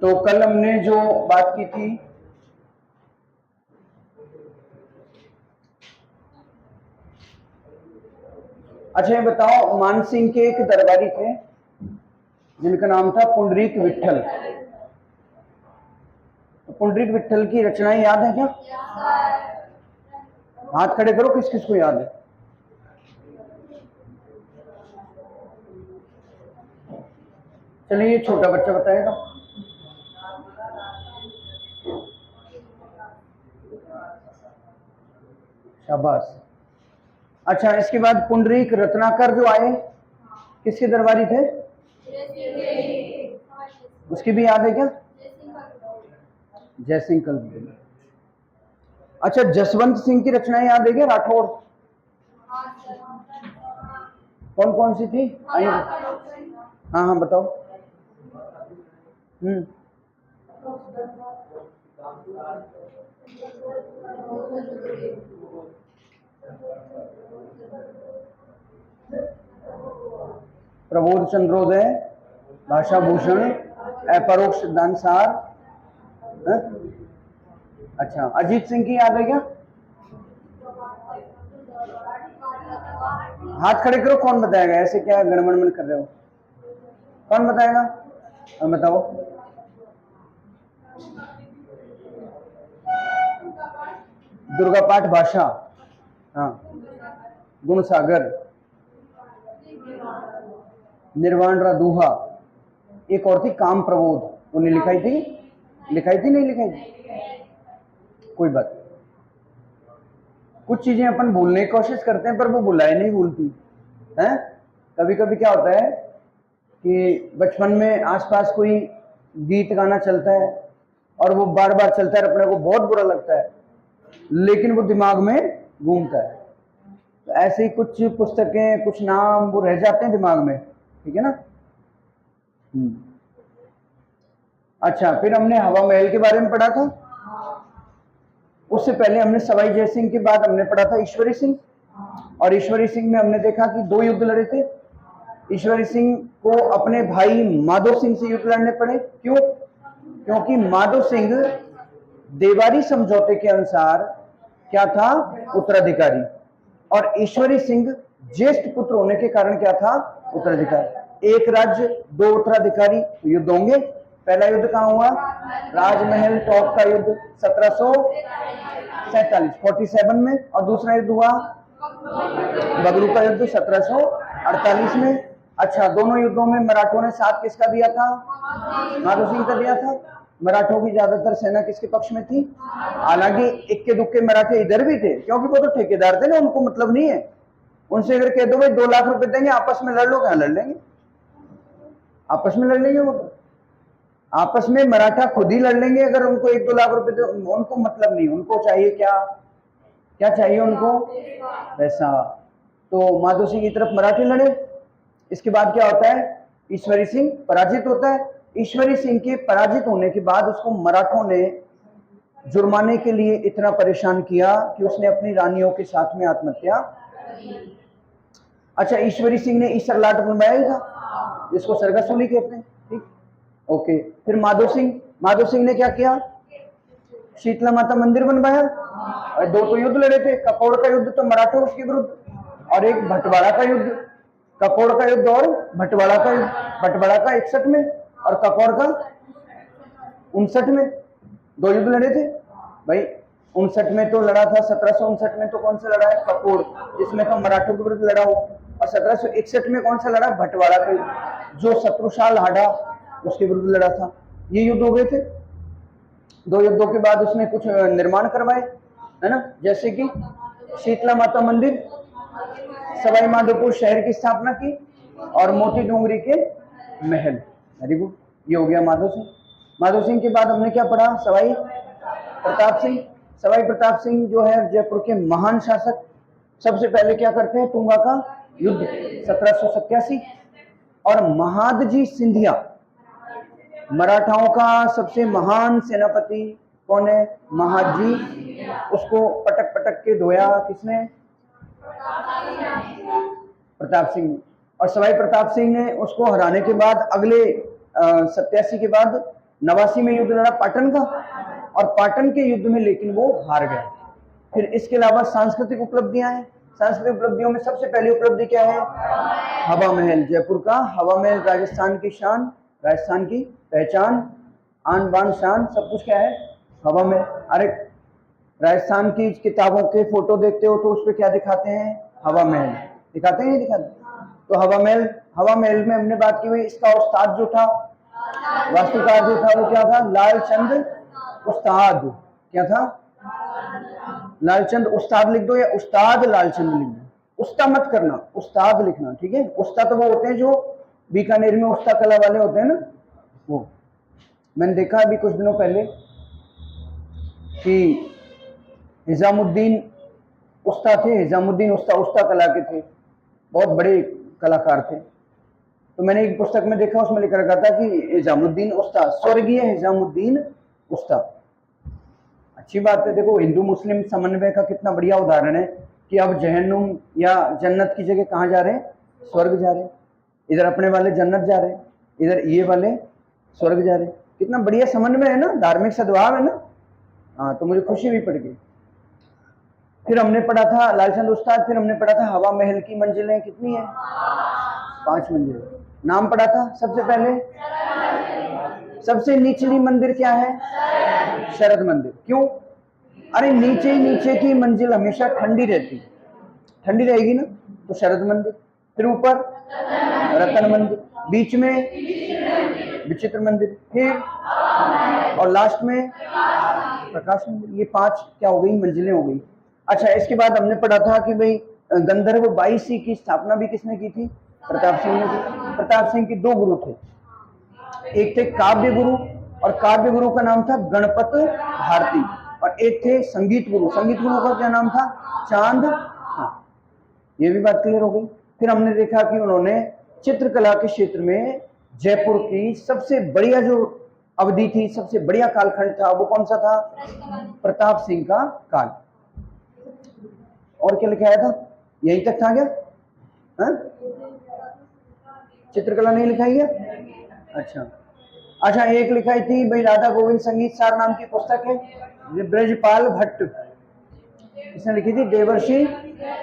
तो कल हमने जो बात की थी, अच्छा ये बताओ, मानसिंह के एक दरबारी थे जिनका नाम था पुंडरीक विट्ठल। तो पुंडरीक विट्ठल की रचनाएं याद है क्या? हाथ खड़े करो, किस किस को याद है? चलिए ये छोटा बच्चा बताएगा। शाबाश। अच्छा, इसके बाद पुंडरीक रत्नाकर जो आए, किसके दरबारी थे? उसकी भी याद है क्या? जयसिंह कलबुर्गी। अच्छा, जसवंत सिंह की रचनाएं याद है क्या? राठौर। कौन कौन सी थी? आइए। हाँ हाँ बताओ। प्रबोध चंद्रोदय, भाषा भूषण, अपरोक्ष सिद्धांत सार। अच्छा, अजीत सिंह की याद है क्या? हाथ खड़े करो, कौन बताएगा? ऐसे क्या गड़बड़ कर रहे हो? कौन बताएगा? बताओ। दुर्गा पाठ भाषा, हाँ। गुण सागर, निर्वाण रादुहा, एक और थी काम प्रबोध। उन्हें लिखाई थी, लिखाई थी नहीं लिखाई थी? कोई बात। कुछ चीजें अपन भूलने की कोशिश करते हैं पर वो भुलाई नहीं भूलती हैं। कभी कभी क्या होता है कि बचपन में आसपास कोई गीत गाना चलता है और वो बार बार चलता है, अपने को बहुत बुरा लगता है, लेकिन वो दिमाग में घूमता है। तो ऐसे ही कुछ पुस्तकें, कुछ नाम वो रह जाते हैं दिमाग में, ठीक है ना। अच्छा, फिर हमने हवा महल के बारे में पढ़ा था। उससे पहले हमने सवाई जयसिंह के बाद हमने पढ़ा था ईश्वरी सिंह, और ईश्वरी सिंह में हमने देखा कि 2 युद्ध लड़े थे। ईश्वरी सिंह को अपने भाई माधो सिंह से युद्ध लड़ने पड़े। क्यों? क्योंकि माधो सिंह देवारी समझौते के अनुसार क्या था? उत्तराधिकारी। और ईश्वरी सिंह ज्येष्ठ पुत्र होने के कारण क्या था? उत्तराधिकारी। एक राज्य 2 उत्तराधिकारी, युद्ध होंगे। पहला युद्ध कहाँ हुआ? राजमहल टॉप का युद्ध 1747 47 में, और दूसरा युद्ध हुआ बगरू का युद्ध 1748 में। अच्छा, दोनों युद्धों में मराठों ने साथ किसका दिया था? माधो सिंह का दिया था। मराठों की ज्यादातर सेना किसके पक्ष में थी? हालांकि इक्के दुक्के मराठे इधर भी थे, क्योंकि वो तो ठेकेदार थे ना, उनको मतलब नहीं है। उनसे अगर कह दो भाई 2 लाख रुपए देंगे, आपस में लड़ लो, क्या लड़ लेंगे? आपस में लड़ लेंगे वो तो। आपस में मराठा खुद ही लड़ लेंगे अगर उनको 1-2 लाख रुपए दे। उनको मतलब नहीं, उनको चाहिए क्या? क्या चाहिए उनको? पैसा। तो माधो सिंह की तरफ मराठे लड़े। इसके बाद क्या होता है? ईश्वरी सिंह पराजित होता है। ईश्वरी सिंह के पराजित होने के बाद उसको मराठों ने जुर्माने के लिए इतना परेशान किया कि उसने अपनी रानियों के साथ में आत्महत्या। अच्छा, ईश्वरी सिंह ने ईसर लाट बनवाया था, जिसको सरगासुली कहते हैं, ठीक। ओके, फिर माधो सिंह ने क्या किया? शीतला माता मंदिर बनवाया। और 2 तो युद्ध लड़े थे, ककोड़ का युद्ध तो मराठों उसके विरुद्ध, और एक भटवाड़ा का युद्ध। ककोड़ का युद्ध और भटवाड़ा का युद्ध। भटवाड़ा का 61 में और ककोड़ का 59 में, 2 युद्ध लड़े थे भाई। 59 में तो लड़ा था, 1759 में तो कौन सा लड़ा है? ककोड़, जिसमें तो मराठों के विरुद्ध लड़ा हो। और 1761 में कौन सा लड़ा? भटवाड़ा का युद्ध, जो शत्रुशाल हाड़ा उसके विरुद्ध लड़ा था। ये युद्ध हो गए थे। 2 युद्धों के बाद उसने कुछ निर्माण करवाए, है ना, जैसे कि शीतला माता मंदिर, सवाई माधोपुर शहर की स्थापना की, और मोती डूंगरी के महल। वेरी गुड, ये हो गया माधो सिंह। माधो सिंह के बाद हमने क्या पढ़ा? सवाई प्रताप सिंह। सवाई प्रताप सिंह जो है जयपुर के महान शासक। सबसे पहले क्या करते हैं? तुंगा का युद्ध 1787। और महादजी सिंधिया, मराठाओं का सबसे महान सेनापति कौन है? महादजी। उसको पटक पटक के धोया किसने? प्रताप सिंह ने। और सवाई प्रताप सिंह ने उसको हराने के बाद अगले 87 के बाद 89 में युद्ध लड़ा पाटन का, और पाटन के युद्ध में लेकिन वो हार गए। फिर इसके अलावा सांस्कृतिक उपलब्धियां हैं। सांस्कृतिक उपलब्धियों में सबसे पहली उपलब्धि क्या है? हवा महल। जयपुर का हवा महल राजस्थान की शान, राजस्थान की पहचान, आन बान शान सब कुछ क्या है? हवा महल। अरे राजस्थान की किताबों के फोटो देखते हो तो उस पर क्या दिखाते हैं? हवा महल दिखाते हैं, नहीं दिखाते? तो हवा महल में हमने बात की हुई, इसका उस्ताद जो था, वास्तुकार जो था, वो क्या था? लालचंद उस्ताद। क्या था? लालचंद उस्ताद लिख दो या उस्ताद लालचंद लिख दो। उस्ता मत करना, उस्ताद लिखना, ठीक है? उस्ता तो वो होते हैं जो बीकानेर में उस्ता कला वाले होते हैं ना, वो। मैंने देखा अभी कुछ दिनों पहले कि निजामुद्दीन उस्ता थे, निजामुद्दीन उस्ता कला के थे, बहुत बड़े कलाकार थे। तो मैंने एक पुस्तक में देखा, उसमें लिखा रखा था कि निजामुद्दीन उस्ता, स्वर्गीय निजामुद्दीन उस्ता। अच्छी बात है। देखो हिंदू मुस्लिम समन्वय का कितना बढ़िया उदाहरण है कि अब जहन्नुम या जन्नत की जगह कहाँ जा रहे हैं? स्वर्ग जा रहे हैं। इधर अपने वाले जन्नत जा रहे हैं, इधर ये वाले स्वर्ग जा रहे हैं। कितना बढ़िया समन्वय है ना, धार्मिक सद्भाव है ना। हाँ, तो मुझे खुशी भी पड़ गई। फिर हमने पढ़ा था लालचंद उस्ताद, फिर हमने पढ़ा था हवा महल की मंजिलें कितनी है? 5 मंजिलें। नाम पढ़ा था सबसे पहले। सबसे निचली मंदिर क्या है? शरद मंदिर। क्यों? अरे नीचे की मंजिल हमेशा ठंडी रहती है, ठंडी रहेगी ना, तो शरद मंदिर। फिर ऊपर रतन मंदिर, बीच में विचित्र मंदिर, फिर और लास्ट में प्रकाश मंदिर। ये 5 क्या हो गई? मंजिलें हो गई। अच्छा, इसके बाद हमने पढ़ा था कि भाई गंधर्व 22 की स्थापना भी किसने की थी? प्रताप सिंह ने की। प्रताप सिंह के 2 गुरु थे, एक थे काव्य गुरु, और काव्य गुरु का नाम था गणपत भारती, और एक थे संगीत गुरु, संगीत गुरु का क्या नाम था? चांद। हाँ, ये भी बात क्लियर हो गई। फिर हमने देखा कि उन्होंने चित्रकला के क्षेत्र में जयपुर की सबसे बढ़िया जो अवधि थी, सबसे बढ़िया कालखंड था, वो कौन सा था? प्रताप सिंह का काल। और क्या लिखाया था? यहीं तक था क्या? हाँ? चित्रकला नहीं लिखाई है? अच्छा, एक लिखाई थी भाई, राधा गोविंद संगीत सार नाम की पुस्तक है, ब्रजपाल भट्ट, इसने लिखी थी, देवर्षि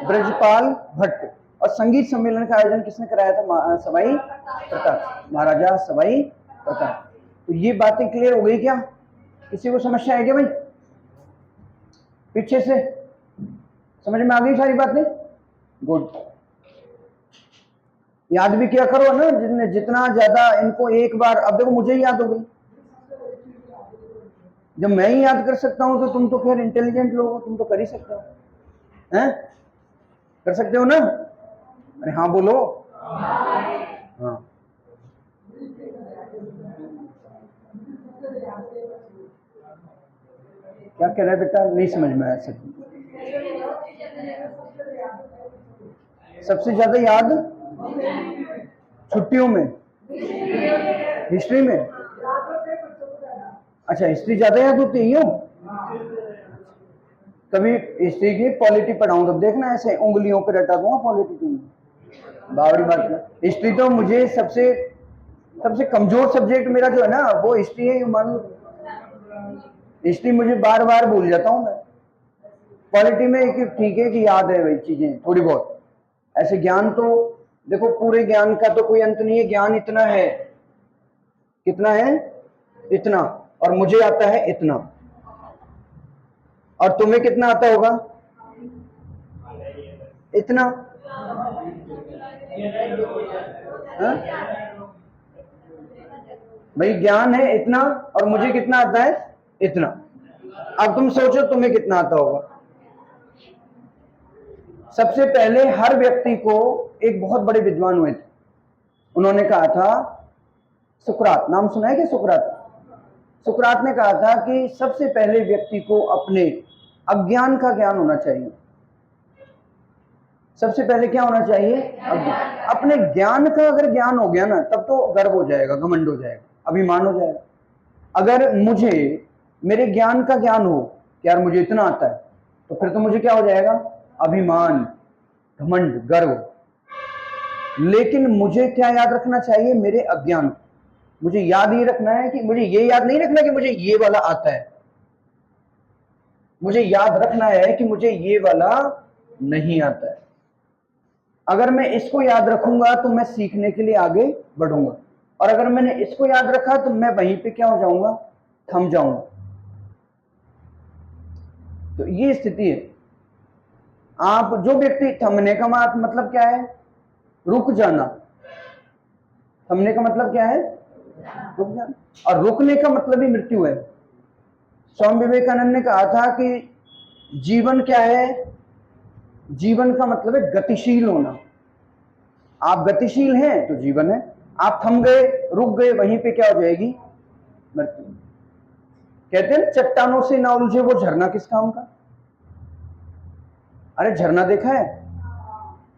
ब्रजपाल भट्ट। और संगीत सम्मेलन का आयोजन किसने कराया था? सवाई प्रताप, महाराजा सवाई प्रताप। तो ये बातें क्लियर हो गई क्या? किसी को समस्या है क्या भाई? पीछे से समझ में आ गई सारी बातें? गुड। याद भी किया करो ना, जितना ज्यादा इनको एक बार। अब देखो मुझे याद हो गई, जब मैं ही याद कर सकता हूं तो तुम तो खैर इंटेलिजेंट लोग हो, तुम तो कर ही सकते हो, हैं? कर सकते हो ना? अरे हाँ बोलो। हाँ, क्या कह रहा है बेटा? नहीं समझ में आया। सबसे ज्यादा याद छुट्टियों में, हिस्ट्री में। अच्छा, हिस्ट्री ज्यादा याद होती है? यूं कभी हिस्ट्री की पॉलिटी पढ़ाऊं तब देखना, ऐसे उंगलियों पे रटा दूंगा पॉलिटी की। बावड़ी बात। हिस्ट्री तो मुझे सबसे कमजोर सब्जेक्ट मेरा जो है ना, वो हिस्ट्री है। मान हिस्ट्री मुझे बार बार भूल जाता हूं मैं। पॉलिटी में ठीक है कि याद है वही चीजें थोड़ी बहुत। ऐसे ज्ञान तो देखो, पूरे ज्ञान का तो कोई अंत नहीं है। ज्ञान इतना है, कितना है? इतना। और मुझे आता है इतना, और तुम्हें कितना आता होगा? इतना। हाँ? भाई ज्ञान है इतना, और मुझे कितना आता है? इतना। अब तुम सोचो तुम्हें कितना आता होगा। सबसे पहले हर व्यक्ति को एक बहुत बड़े विद्वान हुए थे, उन्होंने कहा था, सुकरात, नाम सुना है क्या? सुकरात ने कहा था कि सबसे पहले व्यक्ति को अपने अज्ञान का ज्ञान होना चाहिए। सबसे पहले क्या होना चाहिए? अपने ज्ञान का अगर ज्ञान हो गया ना, तब तो गर्व हो जाएगा, घमंड हो जाएगा, अभिमान हो जाएगा। अगर मुझे मेरे ज्ञान का ज्ञान हो कि यार मुझे इतना आता है, तो फिर तो मुझे क्या हो जाएगा? अभिमान, घमंड, गर्व। लेकिन मुझे क्या याद रखना चाहिए? मेरे अज्ञान। मुझे याद ये रखना है कि मुझे ये याद नहीं रखना कि मुझे ये वाला आता है, मुझे याद रखना है कि मुझे ये वाला नहीं आता है। अगर मैं इसको याद रखूंगा तो मैं सीखने के लिए आगे बढ़ूंगा, और अगर मैंने इसको याद रखा तो मैं वहीं पे क्या हो जाऊंगा, थम जाऊंगा। तो ये स्थिति है। आप जो व्यक्ति, थमने का मतलब क्या है, रुक जाना। थमने का मतलब क्या है, रुक जाना, और रुकने का मतलब ही मृत्यु है। स्वामी विवेकानंद ने कहा था कि जीवन क्या है, जीवन का मतलब है गतिशील होना। आप गतिशील हैं तो जीवन है, आप थम गए, रुक गए, वहीं पे क्या हो जाएगी, मृत्यु। कहते हैं चट्टानों से ना उलझे वो झरना किस काम का। अरे झरना देखा है,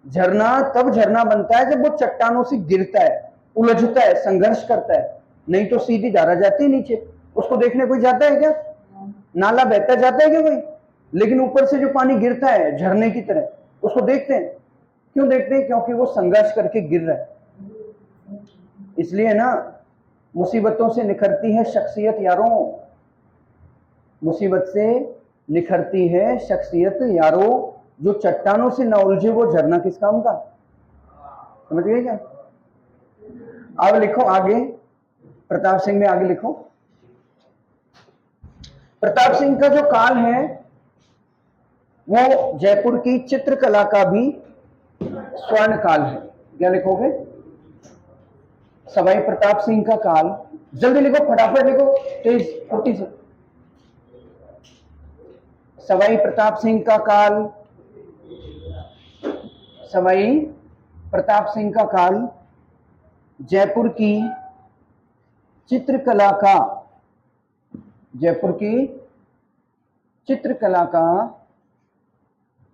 झरना तब झरना बनता है जब वो चट्टानों से गिरता है, उलझता है, संघर्ष करता है, नहीं तो सीधी धारा जाती है नीचे। उसको देखने कोई जाता है क्या, नाला बहता जाता है क्या कोई, लेकिन ऊपर से जो पानी गिरता है झरने की तरह, उसको देखते हैं। क्यों देखते हैं, क्योंकि वो संघर्ष करके गिर रहा है। इसलिए ना, मुसीबतों से निखरती है शख्सियत यारों, मुसीबत से निखरती है शख्सियत यारों, जो चट्टानों से ना उलझे वो झरना किस काम का। समझ गए क्या। अब लिखो आगे, प्रताप सिंह में आगे लिखो। प्रताप सिंह का जो काल है वो जयपुर की चित्रकला का भी स्वर्ण काल है। क्या लिखोगे, सवाई प्रताप सिंह का काल। जल्दी लिखो, फटाफट लिखो, तेज फुर्ती से। सवाई प्रताप सिंह का काल, सवाई प्रताप सिंह का काल जयपुर की चित्रकला का, जयपुर की चित्रकला का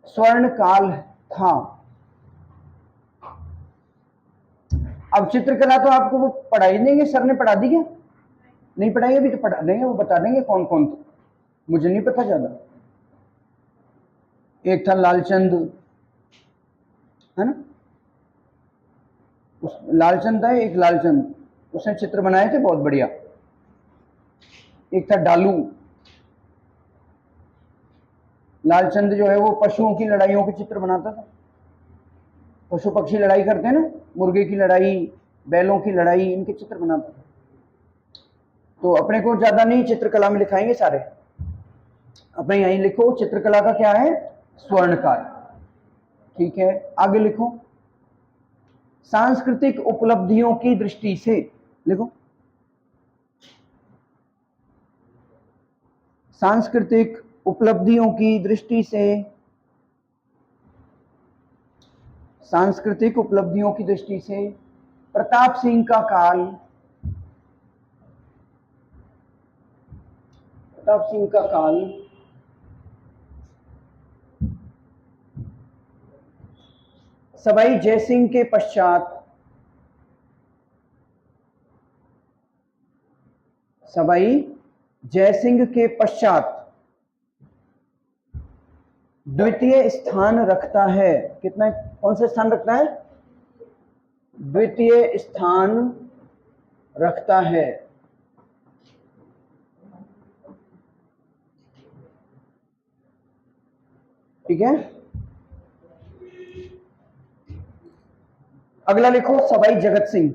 स्वर्ण काल था। अब चित्रकला तो आपको वो पढ़ाई देंगे, सर ने पढ़ा दी क्या, नहीं पढ़ाई, अभी तो पढ़ा देंगे, वो बता देंगे कौन कौन थे, मुझे नहीं पता ज्यादा। एक था लालचंद, है ना, उस लालचंद था, एक लालचंद, उसने चित्र बनाए थे बहुत बढ़िया। एक था डालू। लालचंद जो है वो पशुओं की लड़ाइयों के चित्र बनाता था। पशु पक्षी लड़ाई करते हैं ना, मुर्गे की लड़ाई, बैलों की लड़ाई, इनके चित्र बनाता था। तो अपने को ज्यादा नहीं चित्रकला में लिखाएंगे सारे, अपने यहीं लिखो चित्रकला का क्या है, स्वर्ण काल। ठीक है, आगे लिखो, सांस्कृतिक उपलब्धियों की दृष्टि से लिखो, सांस्कृतिक उपलब्धियों की दृष्टि से, सांस्कृतिक उपलब्धियों की दृष्टि से प्रताप सिंह का काल, प्रताप सिंह का काल सवाई जयसिंह के पश्चात, सवाई जयसिंह के पश्चात द्वितीय स्थान रखता है। कितना, कौन सा स्थान रखता है, द्वितीय स्थान रखता है। ठीक है, अगला लिखो सवाई जगत सिंह।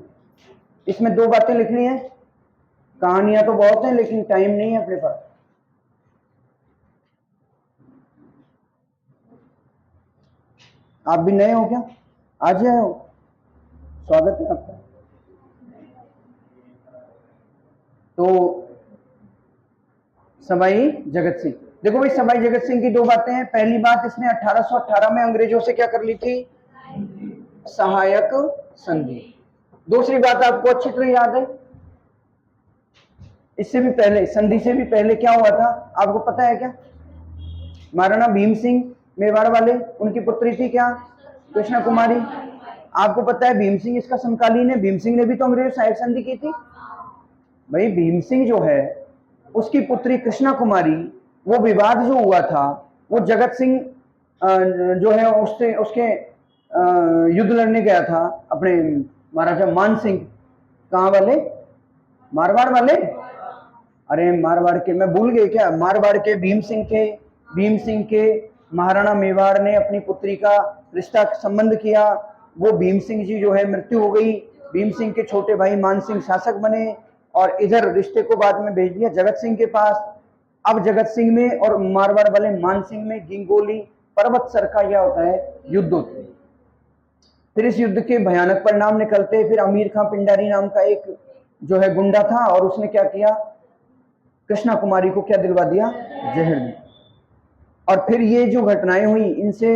इसमें दो बातें लिखनी है, कहानियां तो बहुत हैं लेकिन टाइम नहीं है अपने पास। आप भी नए हो क्या, आज आए हो, स्वागत है आपका। तो सवाई जगत सिंह, देखो भाई सवाई जगत सिंह की दो बातें हैं। पहली बात, इसने 1818 में अंग्रेजों से क्या कर ली थी, सहायक संधि। दूसरी बात आपको अच्छी तरह याद है, इससे भी पहले, संधि से भी पहले क्या हुआ था आपको पता है क्या, महाराणा भीम सिंह मेवाड़ वाले, उनकी पुत्री थी क्या, कृष्णा कुमारी। आपको पता है भीम सिंह इसका समकालीन है, भीम सिंह ने भी तो अंग्रेजों से सहायक संधि की थी। भाई भीम सिंह जो है उसकी पुत्री कृष्णा कुमारी, वो विवाद जो हुआ था वो जगत सिंह जो है उससे, उसके युद्ध लड़ने गया था अपने महाराजा मान सिंह, कहाँ वाले, मारवाड़ वाले, अरे मारवाड़ के मैं भूल गए क्या, मारवाड़ के भीम सिंह थे, भीम सिंह के महाराणा मेवाड़ ने अपनी पुत्री का रिश्ता संबंध किया, वो भीम सिंह जी जो है मृत्यु हो गई, भीम सिंह के छोटे भाई मान सिंह शासक बने और इधर रिश्ते को बाद में भेज दिया जगत सिंह के पास। अब जगत सिंह में और मारवाड़ वाले मान सिंह में गिंगोली पर्वत सर का यह होता है युद्ध होता है। फिर इस युद्ध के भयानक परिणाम निकलते, फिर अमीर खां पिंडारी नाम का एक जो है गुंडा था और उसने क्या किया, कृष्णा कुमारी को क्या दिलवा दिया, जहर दी। और फिर ये जो घटनाएं हुई इनसे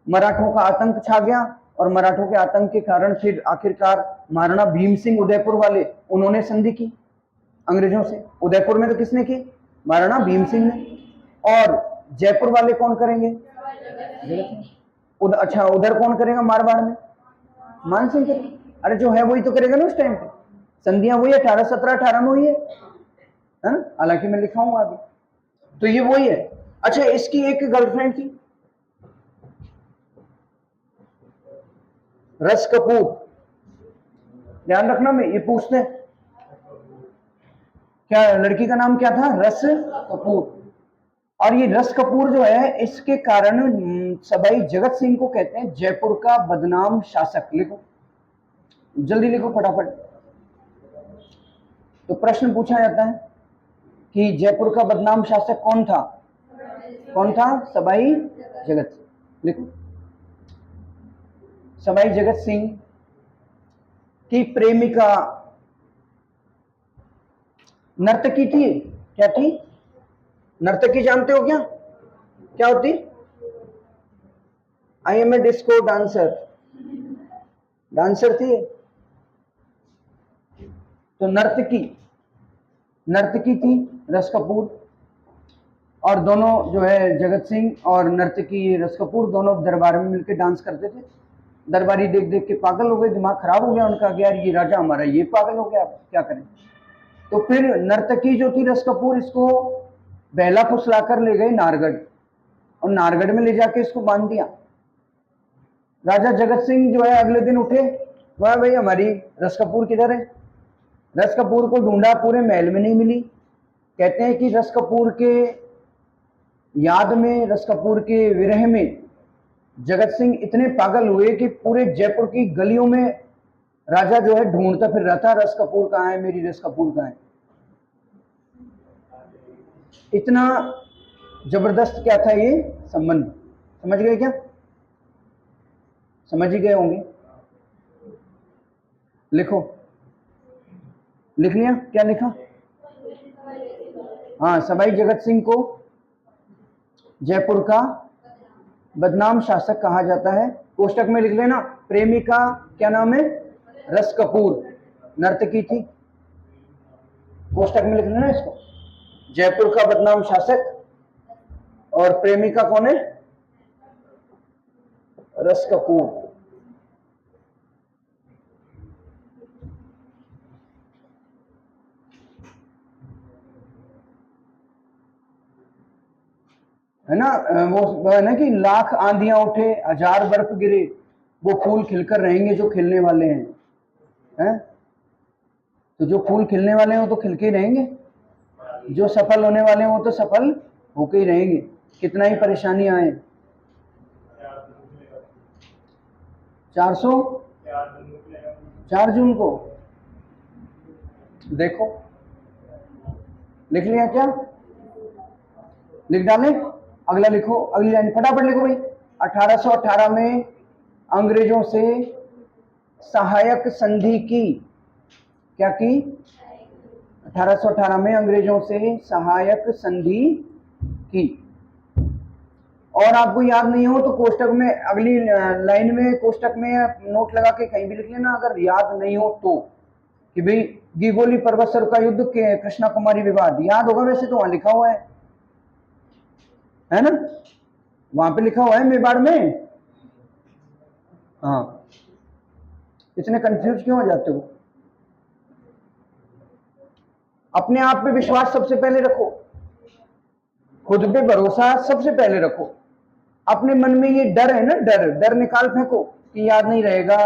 मराठों का आतंक छा गया और मराठों के आतंक के कारण फिर आखिरकार महाराणा भीम सिंह उदयपुर वाले उन्होंने संधि की अंग्रेजों से। उदयपुर में तो किसने की, महाराणा भीम सिंह ने। और जयपुर वाले कौन करेंगे, अच्छा उधर कौन करेगा, मारवाड़ में मान सिंह करेगा। अरे जो है वही तो करेगा ना उस टाइम पे, संधियां वही 1817-18 में हुई है ना, हालांकि मैं लिखाऊंगा आगे। तो ये वही है। अच्छा इसकी एक गर्लफ्रेंड थी रस कपूर, ध्यान रखना में ये पूछते हैं क्या लड़की का नाम क्या था, रस कपूर। और ये रस कपूर जो है इसके कारण सबाई जगत सिंह को कहते हैं जयपुर का बदनाम शासक। लिखो जल्दी लिखो फटाफट। तो प्रश्न पूछा जाता है कि जयपुर का बदनाम शासक कौन था, कौन था, सबाई जगत सिंह। लिखो सबाई जगत सिंह की प्रेमिका नर्तकी थी, क्या थी, नर्तकी जानते हो क्या, क्या होती, I am a disco dancer, dancer थी। तो नर्तकी, नर्तकी थी रस कपूर। और दोनों जो है जगत सिंह और नर्तकी रस कपूर दोनों दरबार में मिलकर डांस करते थे। दरबारी देख देख के पागल हो गए, दिमाग खराब हो गया उनका, यार ये राजा हमारा ये पागल हो गया, क्या करें। तो फिर नर्तकी जो थी रस कपूर इसको बहला फुसला कर ले गए नारगढ़ और नारगढ़ में ले जाके इसको बांध दिया। राजा जगत सिंह जो है अगले दिन उठे, वह भाई हमारी रस कपूर किधर है, रस कपूर को ढूंढा, पूरे महल में नहीं मिली। कहते हैं कि रस कपूर के याद में, रस कपूर के विरह में जगत सिंह इतने पागल हुए कि पूरे जयपुर की गलियों में राजा जो है ढूंढता फिर रहा था, रस कपूर कहाँ है, मेरी रस कपूर कहाँ है। इतना जबरदस्त क्या था ये संबंध, समझ गए क्या, समझ ही गए होंगे। लिखो, लिख लिया, क्या लिखा, हाँ सबाई जगत सिंह को जयपुर का बदनाम शासक कहा जाता है। कोष्टक में लिख लेना, प्रेमिका क्या नाम है, रस कपूर, नर्तकी थी। कोष्टक में लिख लेना इसको, जयपुर का बदनाम शासक और प्रेमिका कौन है, रस कपूर। है ना, वो है ना कि लाख आंधियां उठे, हजार बर्फ गिरे, वो फूल खिलकर रहेंगे जो खिलने वाले हैं। तो जो फूल खिलने वाले हैं वो तो खिलके ही रहेंगे, जो सफल होने वाले हैं वो तो सफल होके ही रहेंगे, कितना ही परेशानी आए। 4 जून को देखो, लिख लिया क्या, लिख डाले, अगला लिखो, अगली लाइन फटाफट लिखो भाई। 1818 में अंग्रेजों से सहायक संधि की, क्या की, 1818 में अंग्रेजों से सहायक संधि की। और आपको याद नहीं हो तो कोष्टक में अगली लाइन में कोष्टक में नोट लगा के कहीं भी लिख लेना अगर याद नहीं हो तो, कि भाई गिगोली पर्वत सर का युद्ध के कृष्णा कुमारी विवाद, याद होगा वैसे तो वहां लिखा हुआ है ना, वहां पे लिखा हुआ है मेवाड़ में। हाँ, इतने कंफ्यूज क्यों हो जाते हो, अपने आप पे विश्वास सबसे पहले रखो, खुद पे भरोसा सबसे पहले रखो। अपने मन में ये डर है ना, डर निकाल फेंको कि याद नहीं रहेगा,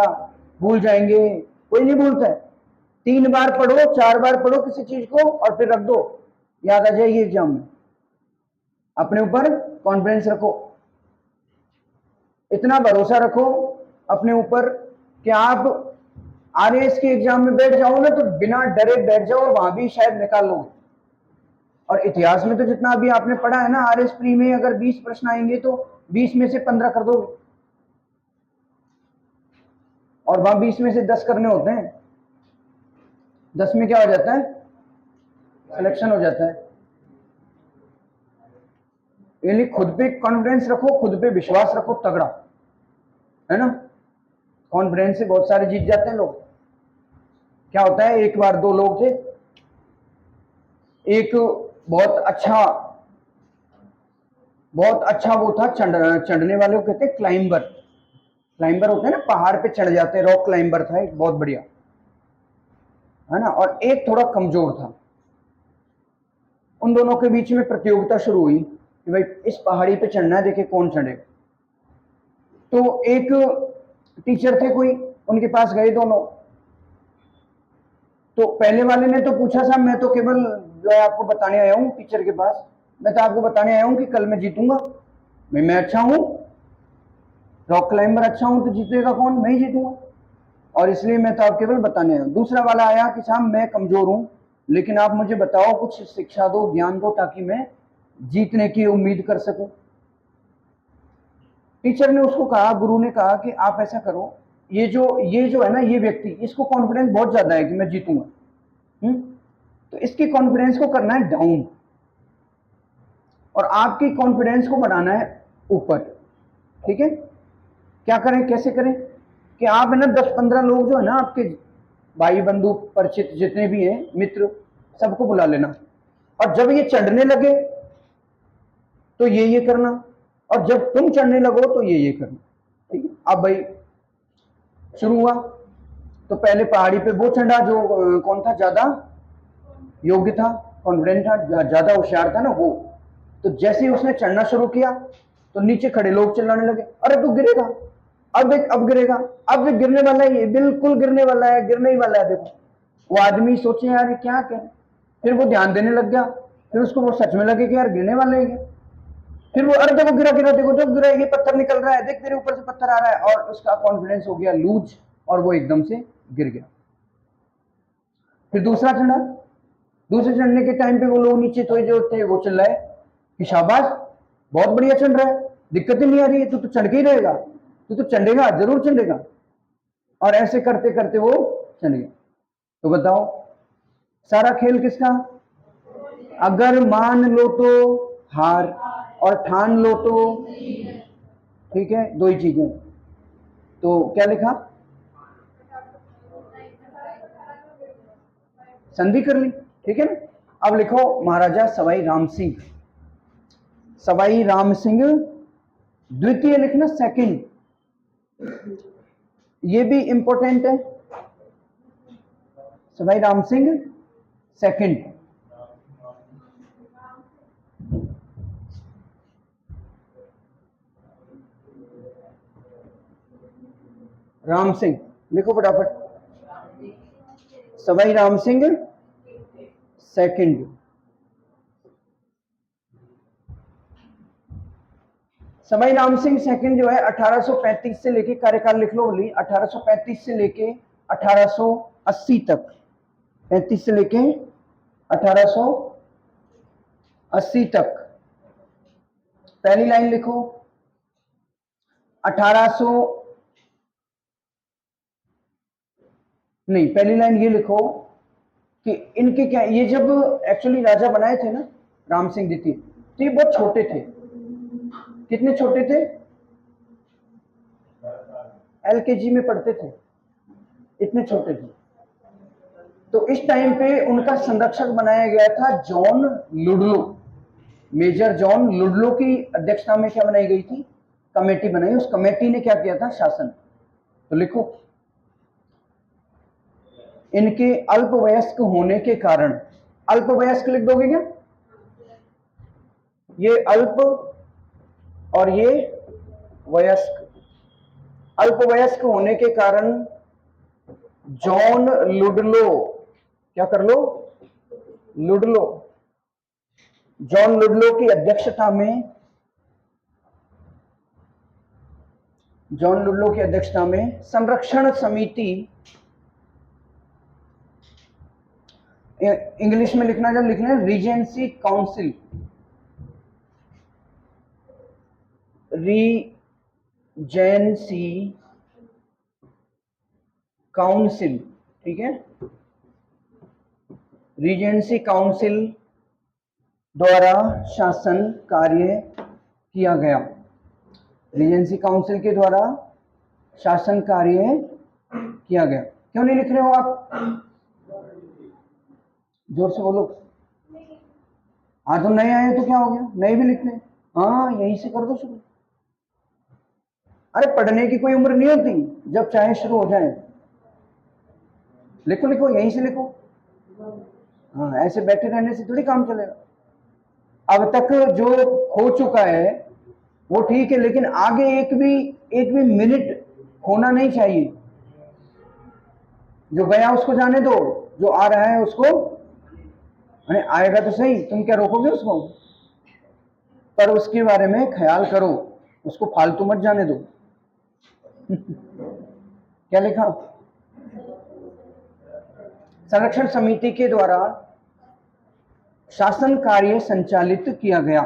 भूल जाएंगे, कोई नहीं भूलता है। 3 बार पढ़ो, 4 बार पढ़ो किसी चीज को और फिर रख दो, याद आ जाएगी एग्जाम में। अपने ऊपर कॉन्फिडेंस रखो, इतना भरोसा रखो अपने ऊपर कि आप आरएएस के एग्जाम में बैठ जाओ ना तो बिना डरे बैठ जाओ और वहां भी शायद निकाल लो। और इतिहास में तो जितना अभी आपने पढ़ा है ना, आरएएस प्री में अगर 20 प्रश्न आएंगे तो 20 में से 15 कर दोगे, और वहां 20 में से 10 करने होते हैं। 10 में क्या हो जाता है, सिलेक्शन हो जाता है। यानी खुद पे कॉन्फिडेंस रखो, खुद पे विश्वास रखो तगड़ा, है ना। कॉन्फिडेंस से बहुत सारे जीत जाते हैं लोग। क्या होता है, एक बार 2 लोग थे, एक बहुत अच्छा वो था, चढ़ने वाले को कहते हैं क्लाइंबर। क्लाइंबर होते हैं ना, पहाड़ पे चढ़ जाते हैं, रॉक क्लाइंबर था एक बहुत बढ़िया, है ना। और एक थोड़ा कमजोर था। उन दोनों के बीच में प्रतियोगिता शुरू हुई कि भाई इस पहाड़ी पे चढ़ना है, देखे कौन चढ़ेगा। तो एक टीचर थे कोई, उनके पास गए दोनों। तो पहले वाले ने तो पूछा, साहब मैं तो केवल जो है आपको बताने आया हूँ टीचर के पास, मैं तो आपको बताने आया हूँ कि कल मैं जीतूंगा, मैं अच्छा हूँ, रॉक क्लाइंबर अच्छा हूँ, तो जीतेगा कौन, मैं ही जीतूंगा, और इसलिए मैं तो आप केवल बताने आया हूँ। दूसरा वाला आया कि साहब मैं कमजोर हूँ, लेकिन आप मुझे बताओ, कुछ शिक्षा दो, ज्ञान दो, ताकि मैं जीतने की उम्मीद कर सकूं। टीचर ने उसको कहा, गुरु ने कहा कि आप ऐसा करो, ये जो है ना, ये व्यक्ति, इसको कॉन्फिडेंस बहुत ज्यादा है कि मैं जीतूंगा, तो इसकी कॉन्फिडेंस को करना है डाउन, और आपकी कॉन्फिडेंस को बढ़ाना है ऊपर। ठीक है, क्या करें, कैसे करें कि आप है ना 10-15 लोग जो है ना आपके भाई बंधु परिचित जितने भी हैं, मित्र, सबको बुला लेना, और जब ये चढ़ने लगे तो ये करना, और जब तुम चढ़ने लगो तो ये करना। ठीक है, अब भाई शुरू हुआ। तो पहले पहाड़ी पे वो चढ़ा जो कौन था, ज्यादा योग्य था, कॉन्फिडेंट था, ज्यादा होशियार था ना वो। तो जैसे ही उसने चढ़ना शुरू किया तो नीचे खड़े लोग चिल्लाने लगे, अरे तू गिरेगा, अब गिरेगा, अब गिरने वाला है, ये बिल्कुल गिरने वाला है, गिरने ही वाला है, देखो। वो आदमी सोचे यार ये क्या करें, फिर वो ध्यान देने लग गया, फिर उसको वो सच में लगे कि यार गिरने वाले हैं। फिर वो, अरे देखो गिरा गिरा, देखो जब गिरा, ये पत्थर निकल रहा है, देख तेरे ऊपर से पत्थर आ रहा है, और उसका कॉन्फिडेंस हो गया लूज, और वो एकदम से गिर गया। फिर दूसरा चढ़ा, दूसरे चढ़ने के टाइम पे वो लोग नीचे थोड़े जो थे वो चिल्लाए कि शाबाश, बहुत बढ़िया चढ़ रहा है, दिक्कत ही नहीं आ रही है, तू तो चढ़ के ही रहेगा, तू तो चढ़ेगा, जरूर चढ़ेगा। और ऐसे करते करते वो चढ़ गया। तो बताओ सारा खेल किसका, अगर मान लो तो हार, और ठान लो तो, ठीक है, 2 ही चीजें। तो क्या लिखा, संधि कर ली, ठीक है ना। अब लिखो महाराजा सवाई राम सिंह, सवाई राम सिंह, द्वितीय लिखना सेकंड, ये भी इंपॉर्टेंट है, सवाई राम सिंह सेकंड। राम सिंह लिखो फटाफट, सवाई राम सिंह सेकंड। सवाई राम सिंह सेकंड जो है 1835 से लेके, कार्यकाल लिख लो बोली, 1835 से लेके 1880 तक, 35 से लेके 1880 तक। पहली लाइन लिखो 1800, नहीं पहली लाइन ये लिखो कि इनके क्या, ये जब एक्चुअली राजा बनाए थे ना राम सिंह द्वितीय, तो ये बहुत छोटे थे। कितने छोटे थे, एलकेजी में पढ़ते थे, इतने छोटे थे। तो इस टाइम पे उनका संरक्षक बनाया गया था John Ludlow, major John Ludlow की अध्यक्षता में क्या बनाई गई थी, कमेटी बनाई, उस कमेटी ने क्या किया था, शासन। तो लिखो इनके अल्पवयस्क होने के कारण, अल्पवयस्क लिख दोगे क्या, ये अल्प और ये वयस्क, अल्पवयस्क होने के कारण जॉन लुडलो क्या कर लो, लुडलो। जॉन लुडलो की अध्यक्षता में, जॉन लुडलो की अध्यक्षता में संरक्षण समिति, इंग्लिश में लिखना, जब लिखना है रीजेंसी काउंसिल, रीजेंसी काउंसिल, ठीक है, रीजेंसी काउंसिल द्वारा शासन कार्य किया गया। रीजेंसी काउंसिल के द्वारा शासन कार्य किया गया। क्यों नहीं लिख रहे हो आप, जोर से बोलो। हाँ तो नए आए तो क्या हो गया, नए भी लिख लें। हाँ यहीं से कर दो शुरू। अरे पढ़ने की कोई उम्र नहीं होती, जब चाहे शुरू हो जाए। लिखो लिखो, यहीं से लिखो। हाँ ऐसे बैठे रहने से थोड़ी काम चलेगा। अब तक जो हो चुका है वो ठीक है, लेकिन आगे एक भी मिनट होना नहीं चाहिए। जो गया उसको जाने दो, जो आ रहा है उसको, अरे आएगा तो सही, तुम क्या रोकोगे उसको, पर उसके बारे में ख्याल करो, उसको फालतू मत जाने दो। क्या लिखा, संरक्षण समिति के द्वारा शासन कार्य संचालित किया गया,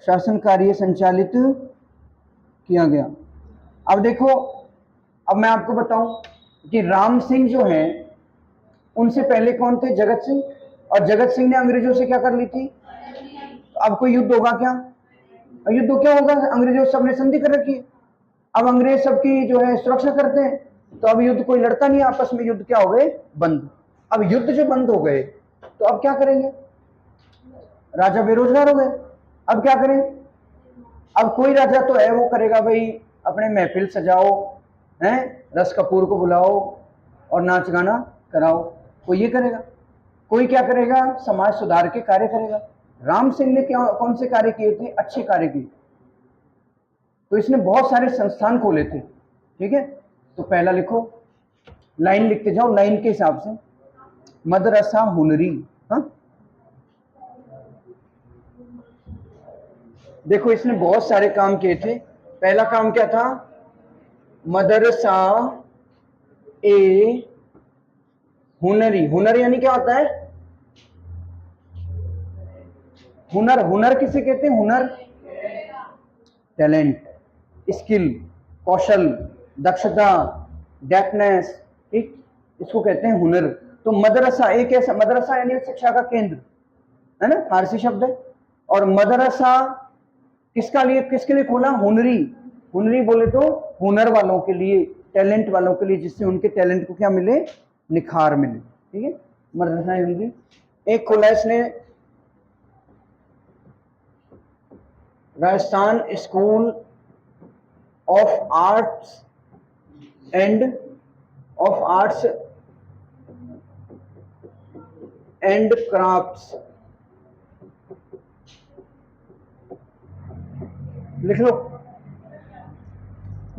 शासन कार्य संचालित किया गया। अब देखो, अब मैं आपको बताऊं कि राम सिंह जो हैं उनसे पहले कौन थे, जगत सिंह, और जगत सिंह ने अंग्रेजों से क्या कर ली थी। तो अब कोई युद्ध होगा क्या, युद्ध क्या होगा, अंग्रेजों सबने संधि कर रखी है, अब अंग्रेज सबकी जो है सुरक्षा करते हैं, तो अब युद्ध कोई लड़ता नहीं आपस में, युद्ध क्या हो गए, बंद। अब युद्ध जो बंद हो गए तो अब क्या करेंगे, राजा बेरोजगार हो गए, अब क्या करें। अब कोई राजा तो है वो करेगा भाई, अपने महफिल सजाओ, हैं, रस कपूर को बुलाओ और नाच गाना कराओ, कोई ये करेगा। कोई क्या करेगा, समाज सुधार के कार्य करेगा। राम सिंह ने क्या, कौन से कार्य किए थे, अच्छे कार्य किए। तो इसने बहुत सारे संस्थान खोले थे, ठीक है। तो पहला लिखो, लाइन लिखते जाओ लाइन के हिसाब से, मदरसा हुनरी। हाँ देखो इसने बहुत सारे काम किए थे। पहला काम क्या था, मदरसा ए हुनरी। हुनर यानी क्या होता है, हुनर, हुनर किसे कहते हैं, हुनर टैलेंट, स्किल, कौशल, दक्षता, डेफ्टनेस, ठीक, इसको कहते हैं हुनर। तो मदरसा एक ऐसा, मदरसा यानी शिक्षा का केंद्र है ना, फारसी शब्द है। और मदरसा किसके लिए खोला, हुनरी। हुनरी बोले तो हुनर वालों के लिए, टैलेंट वालों के लिए, जिससे उनके टैलेंट को क्या मिले, निखार मिले, ठीक है। मदरसा हुनरी एक खोला इसने, Rajasthan school of arts and crafts, लिख लो,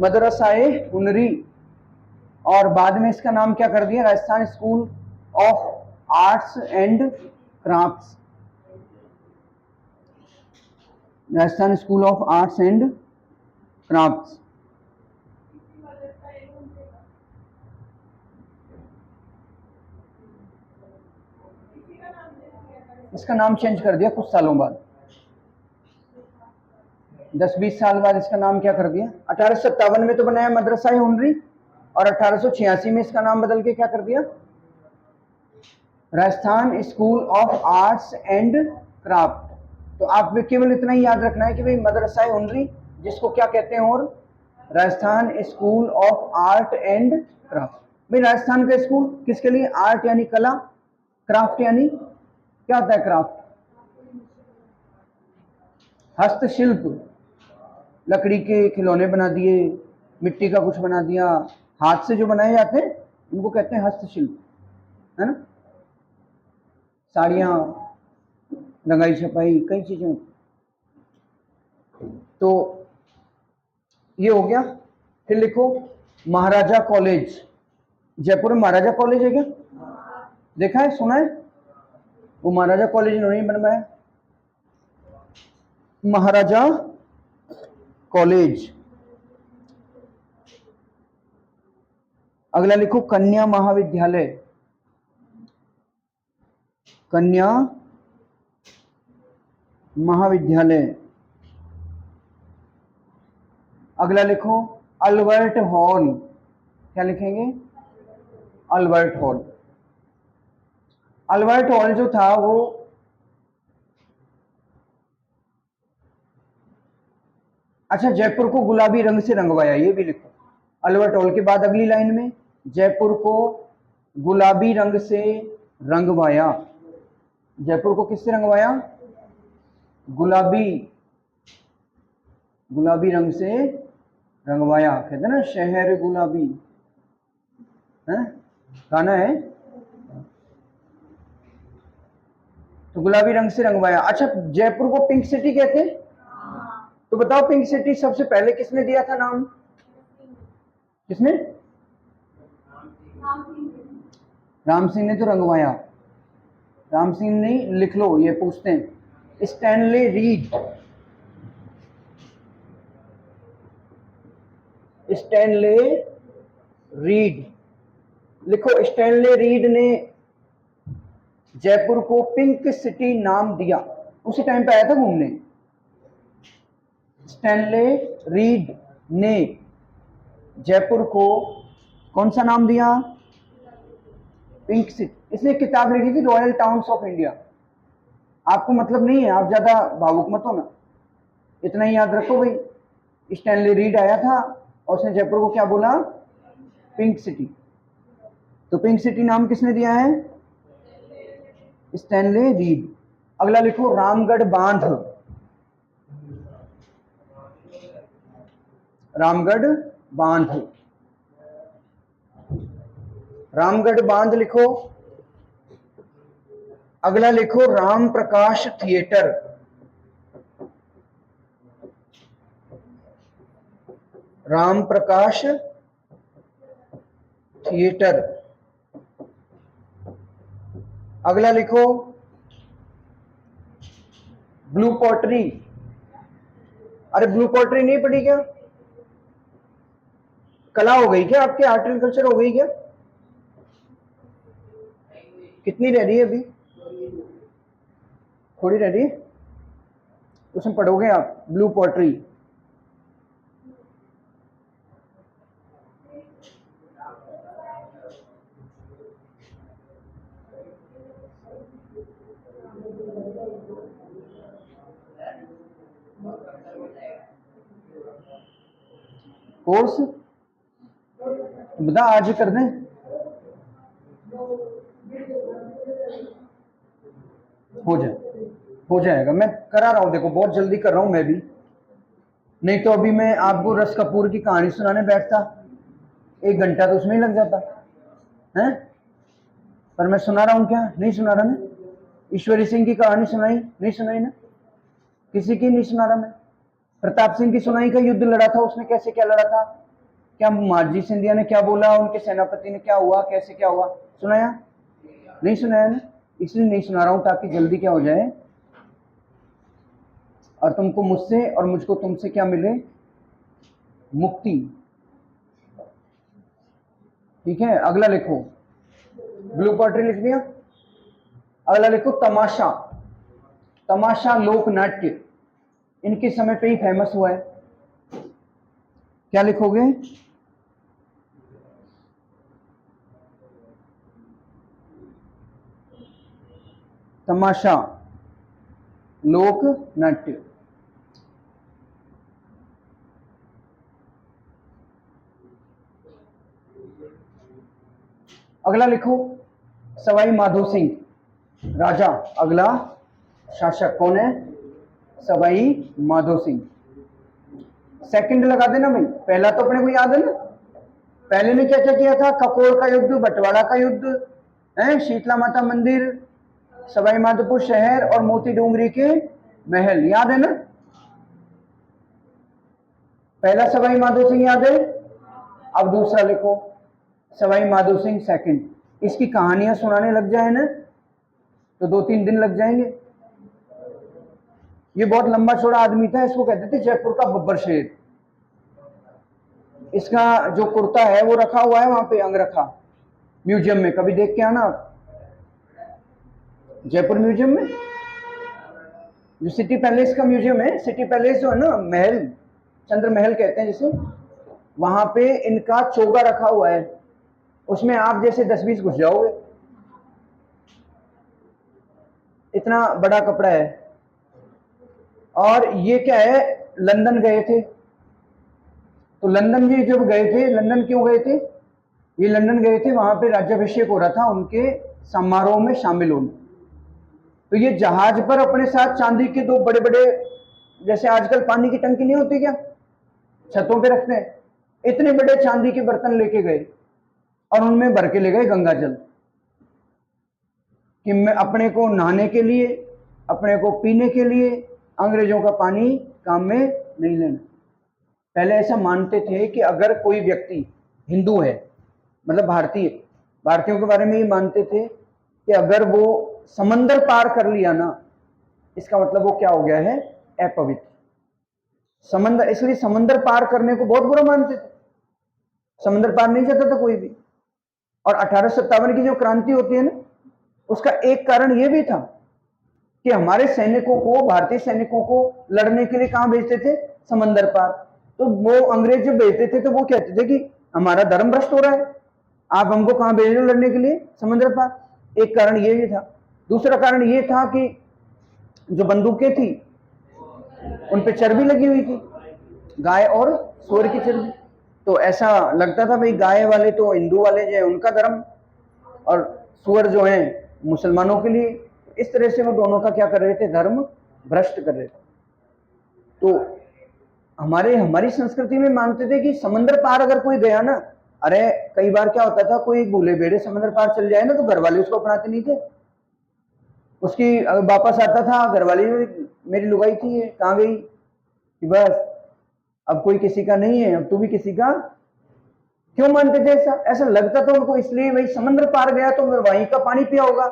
मदरसा-ए हुनरी। और बाद में इसका नाम क्या कर दिया, Rajasthan school of arts and crafts, Rajasthan school of arts and crafts. इसका नाम चेंज कर दिया कुछ सालों बाद, 10-20 साल बाद इसका नाम क्या कर दिया, 1857 में तो बनाया मदरसा हुनरी, और 1886 में इसका नाम बदल के क्या कर दिया, Rajasthan school of arts and craft. तो आप केवल इतना ही याद रखना है कि भाई मदरसा हुनरी जिसको क्या कहते हैं, और Rajasthan school of art and craft. भाई राजस्थान का स्कूल किसके लिए, आर्ट यानी कला, क्राफ्ट यानी क्या होता है, क्राफ्ट हस्तशिल्प, लकड़ी के खिलौने बना दिए, मिट्टी का कुछ बना दिया, हाथ से जो बनाए जाते हैं उनको कहते हैं हस्तशिल्प, है ना। साड़ियाँ, रंगाई छपाई, कई चीजें। तो ये हो गया। फिर लिखो महाराजा कॉलेज, जयपुर में महाराजा कॉलेज है क्या? देखा है, सुना है? वो महाराजा कॉलेज इन्होंने बनवाया, महाराजा कॉलेज। अगला लिखो कन्या महाविद्यालय, कन्या महाविद्यालय। अगला लिखो अल्बर्ट हॉल, क्या लिखेंगे? Albert hall. अल्बर्ट हॉल जो था वो अच्छा, जयपुर को गुलाबी रंग से रंगवाया, ये भी लिखो। अल्बर्ट हॉल के बाद अगली लाइन में जयपुर को गुलाबी रंग से रंगवाया। जयपुर को किससे रंगवाया? गुलाबी, गुलाबी रंग से रंगवाया। कहते हैं ना शहर गुलाबी, है गाना है, तो गुलाबी रंग से रंगवाया। अच्छा, जयपुर को पिंक सिटी कहते हैं, तो बताओ पिंक सिटी सबसे पहले किसने दिया था नाम? किसने? राम सिंह ने तो रंगवाया। राम सिंह ने, लिख लो, ये पूछते हैं। स्टैनले रीड, स्टैनले रीड लिखो। स्टैनले रीड ने जयपुर को पिंक सिटी नाम दिया, उसी टाइम पे आया था घूमने। स्टैनले रीड ने जयपुर को कौन सा नाम दिया? Pink city. इसने किताब लिखी थी रॉयल टाउन्स ऑफ इंडिया। आपको मतलब नहीं है, आप ज्यादा भावुक मत हो ना, इतना ही याद रखो भाई। स्टैनले रीड आया था और उसने जयपुर को क्या बोला? Pink city. तो पिंक सिटी नाम किसने दिया है? Stanley read. अगला लिखो रामगढ़ बांध, रामगढ़ बांध, रामगढ़ बांध लिखो। अगला लिखो राम प्रकाश थिएटर, राम प्रकाश थिएटर। अगला लिखो ब्लू पॉटरी। अरे ब्लू पॉटरी नहीं पढ़ी क्या? कला हो गई क्या आपके? आर्ट एंड कल्चर हो गई क्या? कितनी रह रही है अभी? थोड़ी रह रही है, उसमें पढ़ोगे आप ब्लू पॉटरी। कोर्स बता, आज ही कर दें? हो जाएगा, मैं करा रहा हूं, देखो बहुत जल्दी कर रहा हूं मैं भी। नहीं तो अभी मैं आपको रस कपूर की कहानी सुनाने बैठता, 1 घंटा तो उसमें ही लग जाता है। पर मैं सुना रहा हूं क्या? नहीं सुना रहा मैं। ईश्वरी सिंह की कहानी सुनाई? नहीं सुनाई ना, किसी की नहीं सुना रहा मैं। प्रताप सिंह की सुनाई का युद्ध लड़ा था उसने, कैसे क्या लड़ा था, क्या मारजी सिंधिया ने क्या बोला, उनके सेनापति ने क्या हुआ, कैसे क्या हुआ, सुनाया? नहीं सुनाया ना, इसलिए नहीं सुना रहा हूं ताकि जल्दी क्या हो जाए और तुमको मुझसे और मुझको तुमसे क्या मिले? मुक्ति। ठीक है, अगला लिखो ब्लू पॉटरी लिख दिया। अगला लिखो तमाशा, तमाशा लोक नाट्य, इनके समय पे ही फेमस हुआ है। क्या लिखोगे? तमाशा लोक नाट्य। अगला लिखो सवाई माधो सिंह राजा, अगला शासक कौन है? सवाई माधो सिंह। सेकंड लगा देना भाई, पहला तो अपने को याद है ना, पहले ने क्या क्या किया था? ककोर का युद्ध, बंटवाड़ा का युद्ध है, शीतला माता मंदिर, सवाई माधोपुर शहर और मोती डोंगरी के महल, याद है ना? पहला सवाई माधो सिंह याद है। अब दूसरा लिखो सवाई माधो सिंह सेकंड। इसकी कहानियां सुनाने लग जाए ना तो 2-3 दिन लग जाएंगे। ये बहुत लंबा चौड़ा आदमी था, इसको कहते थे जयपुर का बब्बर शेर। इसका जो कुर्ता है वो रखा हुआ है वहां पे अंगरखा म्यूजियम में, कभी देख के आना आप। जयपुर म्यूजियम में जो सिटी पैलेस का म्यूजियम है, सिटी पैलेस जो है ना, महल, चंद्र महल कहते हैं जिसे, वहां पे इनका चोगा रखा हुआ है। उसमें आप जैसे 10-20 घुस जाओगे, इतना बड़ा कपड़ा है। और ये क्या है, लंदन गए थे, तो लंदन ये जब गए थे, लंदन क्यों गए थे, ये लंदन गए थे, वहां पे राज्याभिषेक हो रहा था उनके समारोह में शामिल होने। तो ये जहाज पर अपने साथ चांदी के 2 बड़े बड़े, जैसे आजकल पानी की टंकी नहीं होती क्या, छतों पे रखते हैं, इतने बड़े चांदी के बर्तन लेके गए और उनमें भर के ले गए गंगा जल, कि मैं अपने को नहाने के लिए, अपने को पीने के लिए, अंग्रेजों का पानी काम में नहीं लेना। पहले ऐसा मानते थे कि अगर कोई व्यक्ति हिंदू है, मतलब भारतीय, भारतीयों के बारे में ये मानते थे कि अगर वो समंदर पार कर लिया ना, इसका मतलब वो क्या हो गया है, अपवित्र। समंदर, इसलिए समंदर पार करने को बहुत बुरा मानते थे, समंदर पार नहीं जाता था कोई भी। और 1857 की जो क्रांति होती है ना, उसका एक कारण ये भी था कि हमारे सैनिकों को, भारतीय सैनिकों को लड़ने के लिए कहां भेजते थे, समंदर पार। तो वो अंग्रेज जब भेजते थे तो वो कहते थे कि हमारा धर्म भ्रष्ट हो रहा है, आप हमको कहां भेज रहे हो लड़ने के लिए, समंदर पार। एक कारण ये भी था। दूसरा कारण ये था कि जो बंदूकें थी उन पे चर्बी लगी हुई थी, गाय और सूअर की चर्बी। तो ऐसा लगता था भाई गाय वाले तो हिंदू वाले जो है उनका धर्म, और सूअर जो है मुसलमानों के लिए। इस तरह से वो दोनों का क्या कर रहे थे, धर्म भ्रष्ट कर रहे थे। तो हमारी संस्कृति में मानते थे कि समंदर पार अगर कोई गया ना, अरे कई बार क्या होता था, कोई भूले बेड़े समंदर पार चल जाए ना तो घर वाले उसको अपनाते नहीं थे। उसकी वापस आता था, घर वाली मेरी लुगाई थी ये कहाँ गई, कि बस अब कोई किसी का नहीं है, अब तू भी किसी का। क्यों मानते थे ऐसा, ऐसा लगता था उनको इसलिए भाई समंदर पार गया तो वहीं का पानी पिया होगा,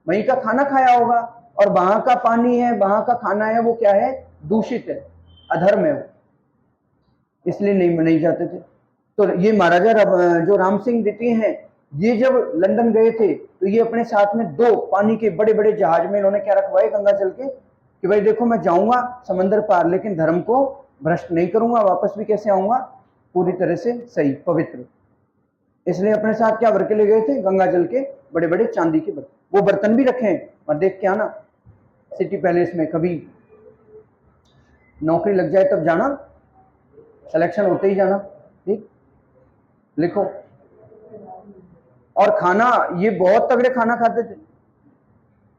वहीं का खाना खाया होगा, और वहां का पानी है, वहां का खाना है, वो क्या है, दूषित है, अधर्म है वो, इसलिए नहीं जाते थे। तो ये महाराजा जो राम सिंह द्वितीय हैं, ये जब लंदन गए थे तो ये अपने साथ में 2 पानी के बड़े बड़े जहाज में इन्होंने क्या रखवाए गंगा जल के, कि भाई देखो मैं जाऊंगा समंदर पार लेकिन धर्म को भ्रष्ट नहीं करूंगा, वापस भी कैसे आऊंगा, पूरी तरह से सही पवित्र। इसलिए अपने साथ क्या भर के ले गए थे, गंगा जल के बड़े बड़े चांदी के बर्तन। वो बर्तन भी रखे हैं, और देख के आना सिटी पैलेस में, कभी नौकरी लग जाए तब जाना, सिलेक्शन होते ही जाना, ठीक, लिखो। और खाना, ये बहुत तगड़े खाना खाते थे,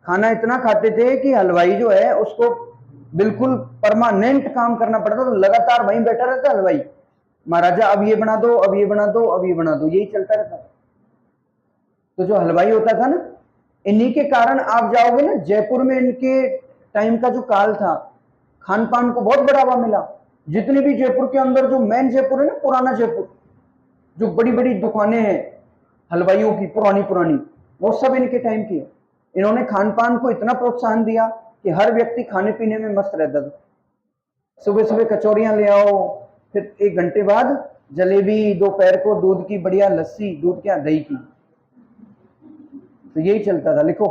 खाना इतना खाते थे कि हलवाई जो है उसको बिल्कुल परमानेंट काम करना पड़ता, तो लगातार वहीं बैठा रहता हलवाई, महाराजा अब ये बना दो, अब ये बना दो, अब ये बना दो, यही चलता रहता। तो जो हलवाई होता था ना, इन्हीं के कारण आप जाओगे ना जयपुर में, इनके टाइम का जो काल था, खान पान को बहुत बढ़ावा मिला। जितनी भी जयपुर के अंदर जो मेन जयपुर है ना, पुराना जयपुर, जो बड़ी बड़ी दुकानें हैं हलवाइयों की पुरानी पुरानी, वो सब इनके टाइम की है। इन्होंने खान पान को इतना प्रोत्साहन दिया कि हर व्यक्ति खाने पीने में मस्त रहता था। सुबह सुबह कचौरियां ले आओ, फिर 1 घंटे बाद जलेबी, दोपहर को दूध की बढ़िया लस्सी, दूध क्या दही की, तो यही चलता था। लिखो,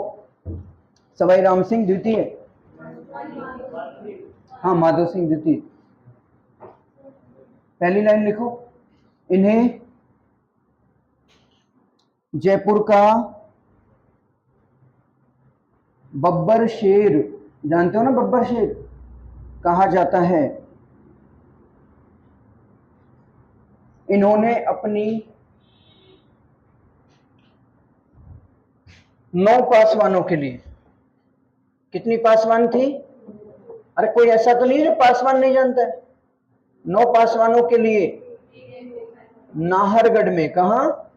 सवाई राम सिंह द्वितीय, हाँ माधो सिंह द्वितीय, पहली लाइन लिखो। इन्हें जयपुर का बब्बर शेर, जानते हो ना बब्बर शेर कहा जाता है। इन्होंने अपनी 9 पासवानों के लिए, कितनी पासवान थी, अरे कोई ऐसा तो नहीं जो पासवान नहीं जानता है, 9 पासवानों के लिए नाहरगढ़ में, कहा,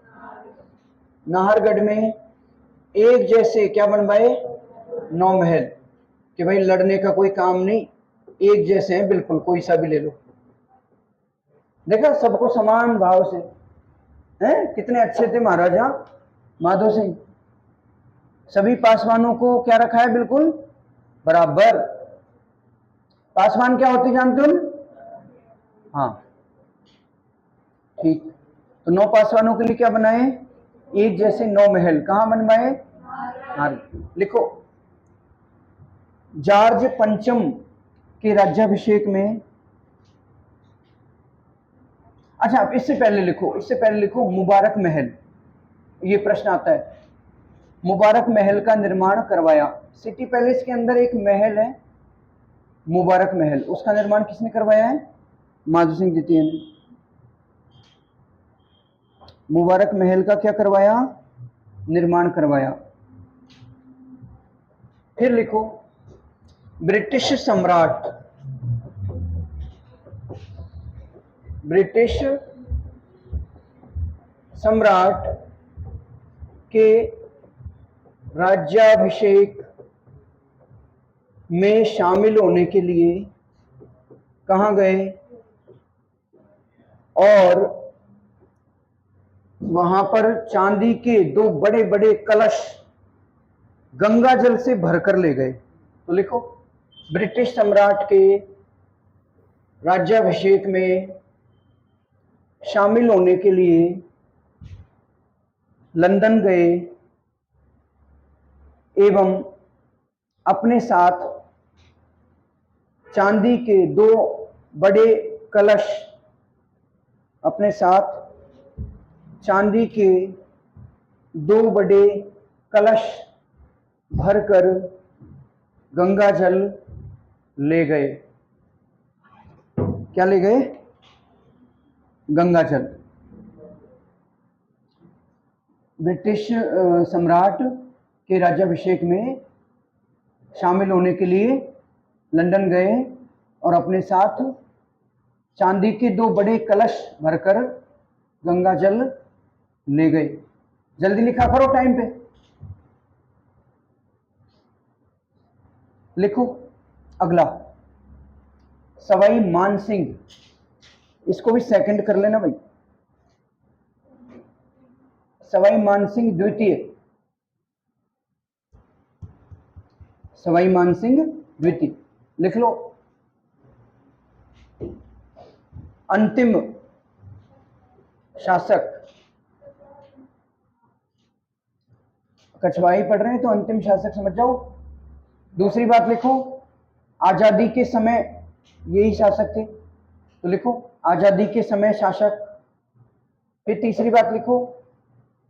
नाहरगढ़ में एक जैसे क्या बनवाए, 9 महल, कि भाई लड़ने का कोई काम नहीं, एक जैसे हैं बिल्कुल, कोई सा भी ले लो। देखा, सबको समान भाव से। हैं, कितने अच्छे थे महाराजा माधो सिंह। सभी पासवानों को क्या रखा है, बिल्कुल बराबर। पासवान क्या होते जानते हो? हाँ ठीक। तो 9 पासवानों के लिए क्या बनाए? एक जैसे 9 महल। कहां बनवाए? हाँ लिखो। जॉर्ज पंचम के राज्याभिषेक में, अच्छा आप इससे पहले लिखो, इससे पहले लिखो मुबारक महल। ये प्रश्न आता है, मुबारक महल का निर्माण करवाया। सिटी पैलेस के अंदर एक महल है मुबारक महल, उसका निर्माण किसने करवाया है? माधो सिंह द्वितीय ने। मुबारक महल का क्या करवाया? निर्माण करवाया। फिर लिखो ब्रिटिश सम्राट, ब्रिटिश सम्राट के राज्याभिषेक में शामिल होने के लिए कहां गए और वहां पर चांदी के 2 बड़े बड़े कलश गंगा जल से भरकर ले गए। तो लिखो ब्रिटिश सम्राट के राज्याभिषेक में शामिल होने के लिए लंदन गए एवं अपने साथ चांदी के 2 बड़े कलश, अपने साथ चांदी के 2 बड़े कलश भरकर गंगा जल ले गए। क्या ले गए? गंगा जल। ब्रिटिश सम्राट के राज्याभिषेक में शामिल होने के लिए लंदन गए और अपने साथ चांदी के 2 बड़े कलश भरकर गंगा जल ले गए। जल्दी लिखा करो टाइम पे। लिखो अगला सवाई मान सिंह, इसको भी सेकंड कर लेना भाई। सवाई मान सिंह द्वितीय, सवाई मान सिंह द्वितीय लिख लो। अंतिम शासक, कछवाई पढ़ रहे हैं तो अंतिम शासक समझ जाओ। दूसरी बात लिखो आजादी के समय यही शासक थे, तो लिखो आजादी के समय शासक। फिर तीसरी बात लिखो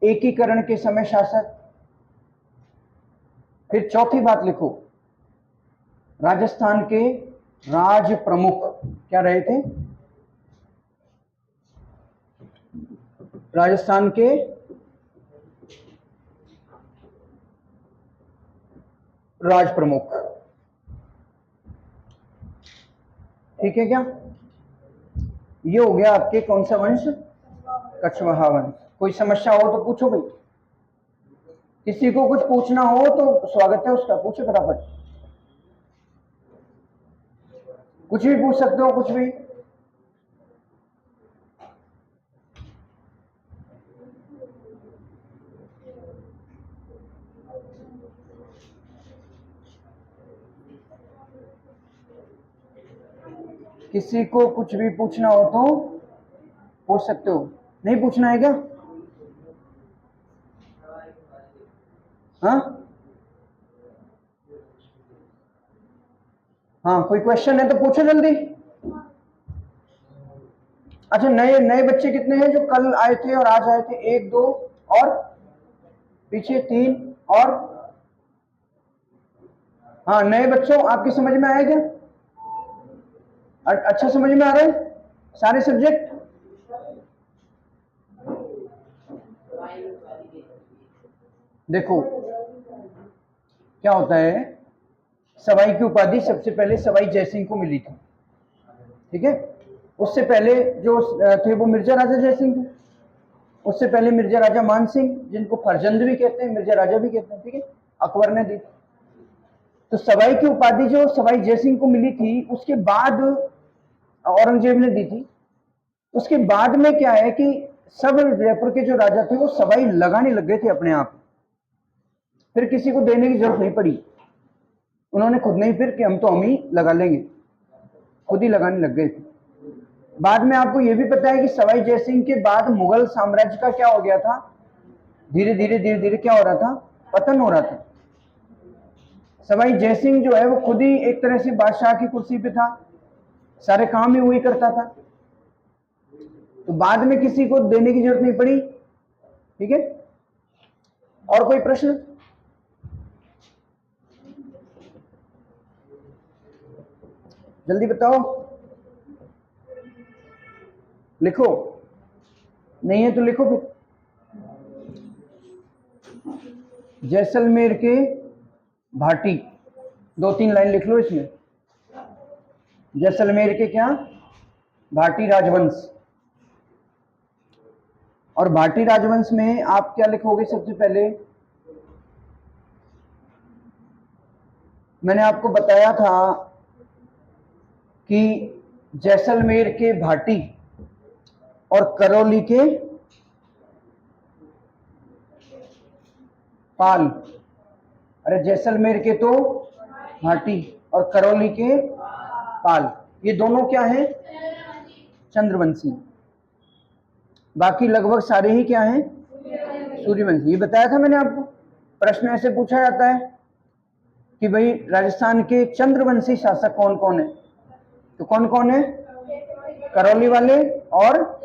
एकीकरण के समय शासक। फिर चौथी बात लिखो राजस्थान के राज प्रमुख क्या रहे थे? राजस्थान के राज प्रमुख। ठीक है क्या? ये हो गया आपके कौन सा वंश? कछवाहा वंश। कोई समस्या हो तो पूछो भाई, किसी को कुछ पूछना हो तो स्वागत है उसका, पूछो फटाफट। कुछ भी पूछ सकते हो, कुछ भी। किसी को कुछ भी पूछना हो तो पूछ सकते हो। नहीं पूछना है क्या? हाँ हाँ, कोई क्वेश्चन है तो पूछो जल्दी। अच्छा, नए नए बच्चे कितने हैं जो कल आए थे और आज आए थे? 1 2 और पीछे 3 और। हाँ, नए बच्चों आपकी समझ में आया क्या? अच्छा समझ में आ रहा है सारे सब्जेक्ट? देखो क्या होता है, सवाई की उपाधि सबसे पहले सवाई जयसिंह को मिली थी, ठीक है। उससे पहले जो थे वो मिर्जा राजा जयसिंह थे। उससे पहले मिर्जा राजा मान सिंह, जिनको फरजंद भी कहते हैं, मिर्जा राजा भी कहते हैं, ठीक है, अकबर ने दी। तो सवाई की उपाधि जो सवाई जयसिंह को मिली थी, उसके बाद औरंगजेब ने दी थी। उसके बाद में क्या है कि सब जयपुर के जो राजा थे वो सवाई लगाने लग गए थे अपने आप, फिर किसी को देने की जरूरत नहीं पड़ी, उन्होंने खुद नहीं, फिर कि हम ही लगा लेंगे, खुद ही लगाने लग गए थे। बाद में आपको यह भी पता है कि सवाई जयसिंह के बाद मुगल साम्राज्य का क्या हो गया था, धीरे धीरे क्या हो रहा था, पतन हो रहा था। सवाई जयसिंह जो है वो खुद ही एक तरह से बादशाह की कुर्सी पे था, सारे काम ही वही करता था, तो बाद में किसी को देने की जरूरत नहीं पड़ी। ठीक है, और कोई प्रश्न? जल्दी बताओ, लिखो, नहीं है तो लिखो फिर। जैसलमेर के भाटी, 2-3 लाइन लिख लो इसमें। जैसलमेर के क्या, भाटी राजवंश। और भाटी राजवंश में आप क्या लिखोगे सबसे पहले? मैंने आपको बताया था कि जैसलमेर के भाटी और करौली के पाल। अरे जैसलमेर के तो भाटी और करौली के पाल, ये दोनों क्या हैं, चंद्रवंशी। बाकी लगभग सारे ही क्या हैं, सूर्यवंशी। ये बताया था मैंने आपको। प्रश्न ऐसे पूछा जाता है कि भाई राजस्थान के चंद्रवंशी शासक कौन कौन है, तो कौन कौन है, करौली वाले और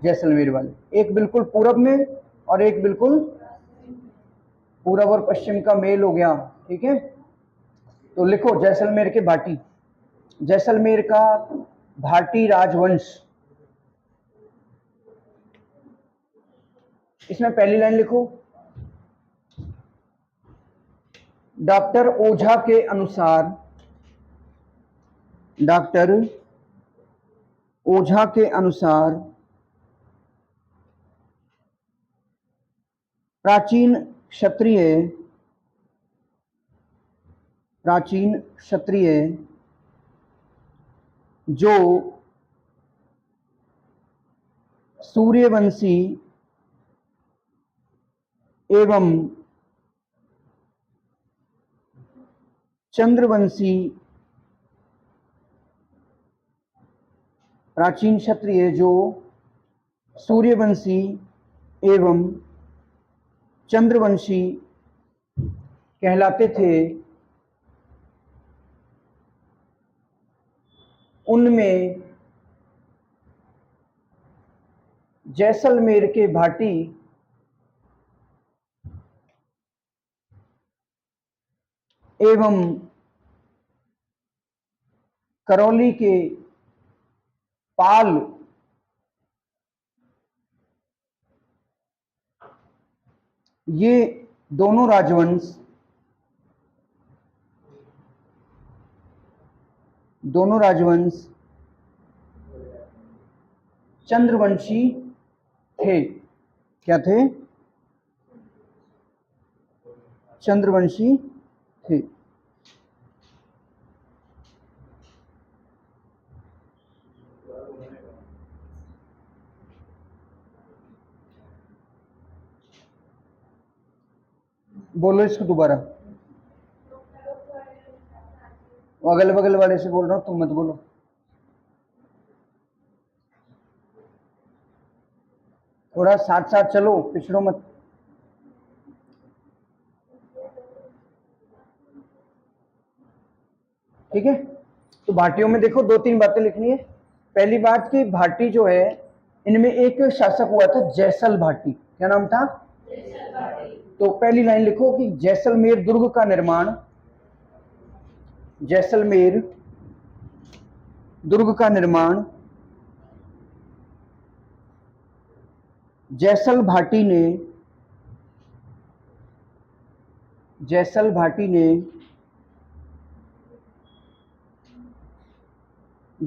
जैसलमेर वाले। एक बिल्कुल पूरब में और एक बिल्कुल पूरब और पश्चिम का मेल हो गया। ठीक है, तो लिखो जैसलमेर के भाटी, जैसलमेर का भाटी राजवंश। इसमें पहली लाइन लिखो, डॉक्टर ओझा के अनुसार, डॉक्टर ओझा के अनुसार प्राचीन क्षत्रिय जो सूर्यवंशी एवं चंद्रवंशी, प्राचीन क्षत्रिय जो सूर्यवंशी एवं चंद्रवंशी कहलाते थे, उनमें जैसलमेर के भाटी एवं करौली के पाल ये दोनों राजवंश चंद्रवंशी थे। क्या थे, चंद्रवंशी थे। बोलो इसको दोबारा, अगल बगल वाले से बोल रहा हूं, तुम मत बोलो। थोड़ा साथ साथ चलो, पिछड़ो मत। ठीक है, तो भाटियों में देखो 2-3 बातें लिखनी है। पहली बात कि भाटी जो है, इनमें एक शासक हुआ था जैसल भाटी। क्या नाम था, तो पहली लाइन लिखो कि जैसलमेर दुर्ग का निर्माण, जैसलमेर दुर्ग का निर्माण जैसल भाटी ने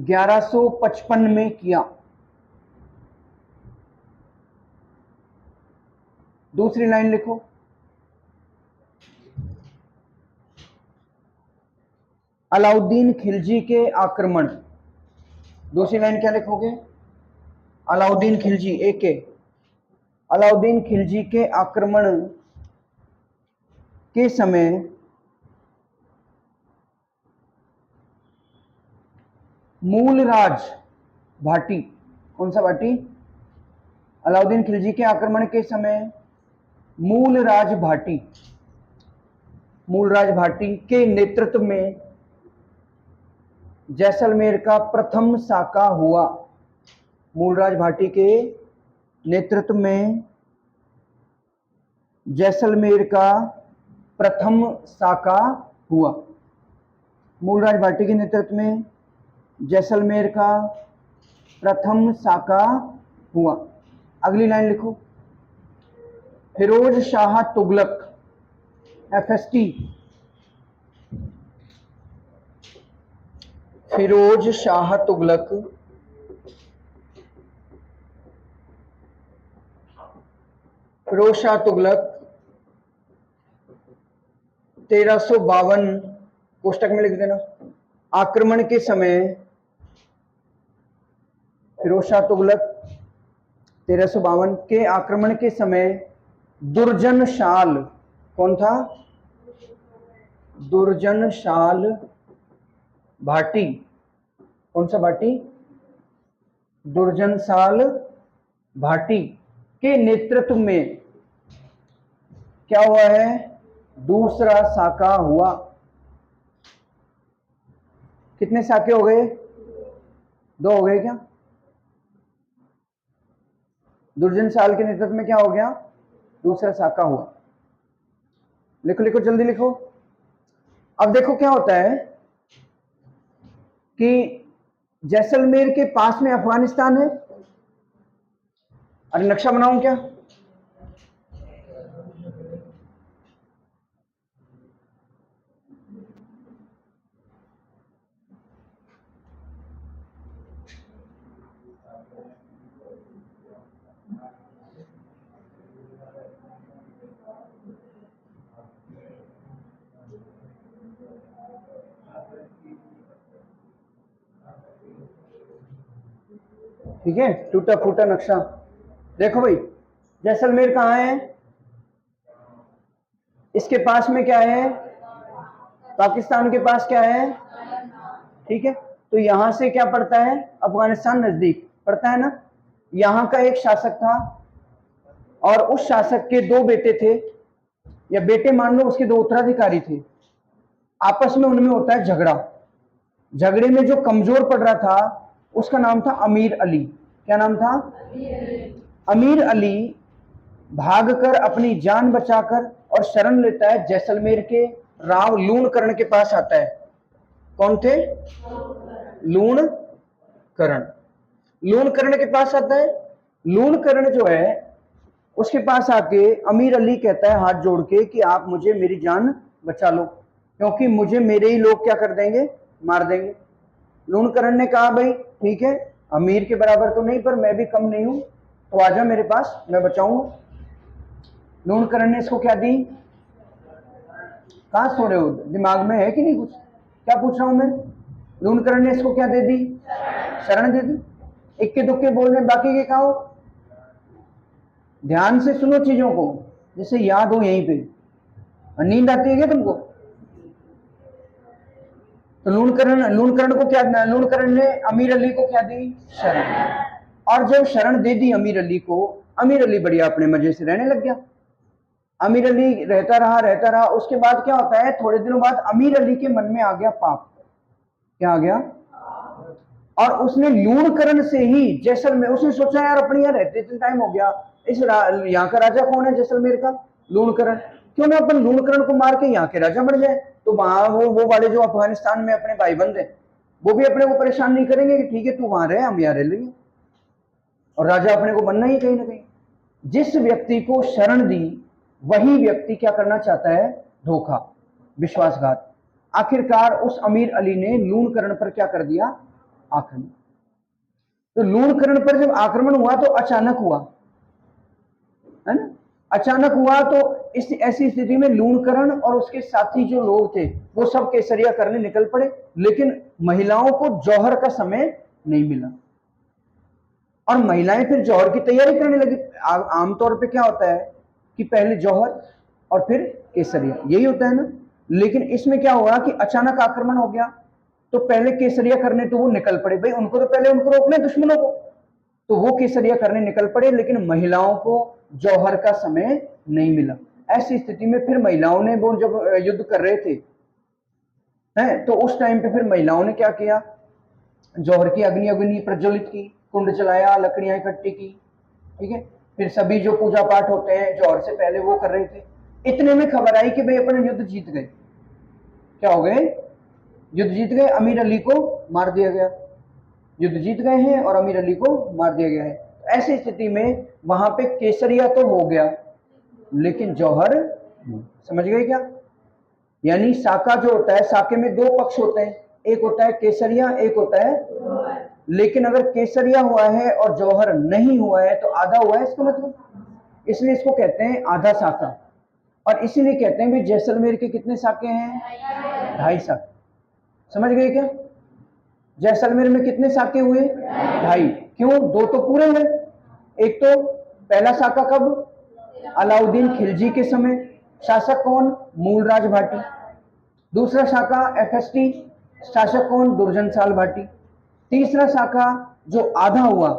1155 में किया। दूसरी लाइन लिखो, अलाउद्दीन खिलजी के आक्रमण। दूसरी लाइन क्या लिखोगे, अलाउद्दीन खिलजी एक के अलाउद्दीन खिलजी के आक्रमण के समय मूलराज भाटी, कौन सा भाटी? अलाउद्दीन खिलजी के आक्रमण के समय मूलराज भाटी के नेतृत्व में जैसलमेर का प्रथम साका हुआ। मूलराज भाटी के नेतृत्व में जैसलमेर का प्रथम साका हुआ। मूलराज भाटी के नेतृत्व में जैसलमेर का प्रथम साका हुआ। अगली लाइन लिखो, फिरोज शाह तुगलक FST, फिरोज शाह तुगलक फिरोज शाह तुगलक 1352 कोष्टक में लिख देना। आक्रमण के समय फिरोज शाह तुगलक 1352 के आक्रमण के समय दुर्जनशाल, कौन था? दुर्जनशाल भाटी, कौन सा भाटी? दुर्जनशाल भाटी के नेतृत्व में क्या हुआ है? दूसरा साका हुआ। कितने साके हो गए? 2 हो गए क्या? दुर्जनशाल के नेतृत्व में क्या हो गया? दूसरा साका हुआ। लिखो लिखो जल्दी लिखो। अब देखो क्या होता है कि जैसलमेर के पास में अफगानिस्तान है। अरे नक्शा बनाऊं क्या? ठीक है, टूटा फूटा नक्शा। देखो भाई, जैसलमेर कहाँ है? इसके पास में क्या है? पाकिस्तान के पास क्या है? ठीक है, तो यहां से क्या पड़ता है? अफगानिस्तान नजदीक पड़ता है ना। यहां का एक शासक था और उस शासक के 2 बेटे थे, या बेटे मान लो, उसके 2 उत्तराधिकारी थे। आपस में उनमें होता है झगड़ा। झगड़े में जो कमजोर पड़ रहा था उसका नाम था अमीर अली। क्या नाम था? अमीर अली भागकर अपनी जान बचाकर और शरण लेता है जैसलमेर के राव लूणकरण के पास आता है। कौन थे? लूणकरण। लूणकरण के पास आता है। लूणकरण जो है उसके पास आके अमीर अली कहता है हाथ जोड़ के कि आप मुझे मेरी जान बचा लो, क्योंकि मुझे मेरे ही लोग क्या कर देंगे? मार देंगे। लूणकरण ने कहा भाई ठीक है, अमीर के बराबर तो नहीं पर मैं भी कम नहीं हूं, तो आजा मेरे पास, मैं बचाऊंगा। लूणकरण ने इसको क्या दी? कहां सो रहे हो? दिमाग में है कि नहीं कुछ? क्या पूछ रहा हूं मैं? लूणकरण ने इसको क्या दे दी? शरण दे दी। इक्के दुक्के बोल रहे, बाकी के कहा? ध्यान से सुनो चीजों को, जिससे याद हो यहीं पे। और नींद आती है क्या तुमको? तो लूणकरण को क्या? लूणकरण ने अमीर अली को क्या दी? शरण। और जब शरण दे दी अमीर अली को, अमीर अली बढ़िया अपने मजे से रहने लग गया। अमीर अली रहता रहा। उसके बाद क्या होता है? थोड़े दिनों बाद अमीर अली के मन में आ गया पाप। क्या आ गया? और उसने लूणकरण से ही जैसलमेर, उसने सोचा यार अपने यहाँ रहते इतना टाइम हो गया, इस यहाँ का राजा कौन है जैसलमेर का? लूणकरण। क्यों ना अपन लूणकरण को मार के यहाँ के राजा बन जाए, तो वहां वो वाले जो अफगानिस्तान में अपने भाई बंद है वो भी अपने को परेशान नहीं करेंगे कि ठीक है तू वहां रहे, हम यहाँ रह लेंगे। और राजा अपने को बनना ही कहीं ना कहीं। जिस व्यक्ति को शरण दी वही व्यक्ति क्या करना चाहता है? धोखा, विश्वासघात। आखिरकार उस अमीर अली ने लूणकरण पर क्या कर दिया? आक्रमण। तो लूणकरण पर जब आक्रमण हुआ तो अचानक हुआ, है ना? अचानक हुआ तो इस ऐसी स्थिति में लूणकरण और उसके साथी जो लोग थे वो सब केसरिया करने निकल पड़े, लेकिन महिलाओं को जौहर का समय नहीं मिला। और महिलाएं फिर जौहर की तैयारी करने लगी। आमतौर पे क्या होता है कि पहले जौहर और फिर केसरिया, यही होता है ना। लेकिन इसमें क्या हुआ कि अचानक आक्रमण हो गया, तो पहले केसरिया करने तो वो निकल पड़े, भाई उनको तो पहले उनको रोकना है दुश्मनों को, तो वो केसरिया करने निकल पड़े, लेकिन महिलाओं को जौहर का समय नहीं मिला। ऐसी स्थिति में फिर महिलाओं ने, वो जब युद्ध कर रहे थे हैं, तो उस टाइम पे फिर महिलाओं ने क्या किया, जौहर की अग्नि अग्नि प्रज्वलित की, कुंड जलाया, लकड़ियां इकट्ठी की, ठीक है। फिर सभी जो पूजा पाठ होते हैं जौहर से पहले वो कर रहे थे। इतने में खबर आई कि भाई अपन युद्ध जीत गए। क्या हो गए? युद्ध जीत गए, अमीर अली को मार दिया गया। युद्ध जीत गए हैं और अमीर अली को मार दिया गया है। ऐसी स्थिति में वहां पे केसरिया तो हो गया, लेकिन जौहर, समझ गए क्या? यानी साका जो होता है, साके में दो पक्ष होते हैं, एक होता है केसरिया, एक होता है। लेकिन अगर केसरिया हुआ है और जौहर नहीं हुआ है तो आधा हुआ है इसका मतलब, इसलिए इसको कहते हैं आधा साका। और इसीलिए कहते हैं भी जैसलमेर के कितने साके हैं? 2.5 साके। समझ गए क्या? जैसलमेर में कितने साके हुए? 2.5। क्यों? 2 तो पूरे हुए। एक तो पहला साका कब? अलाउद्दीन खिलजी के समय, शासक कौन? मूलराज भाटी। दूसरा शाखा FST, शासक कौन? दुर्जन साल भाटी। तीसरा शाखा जो आधा हुआ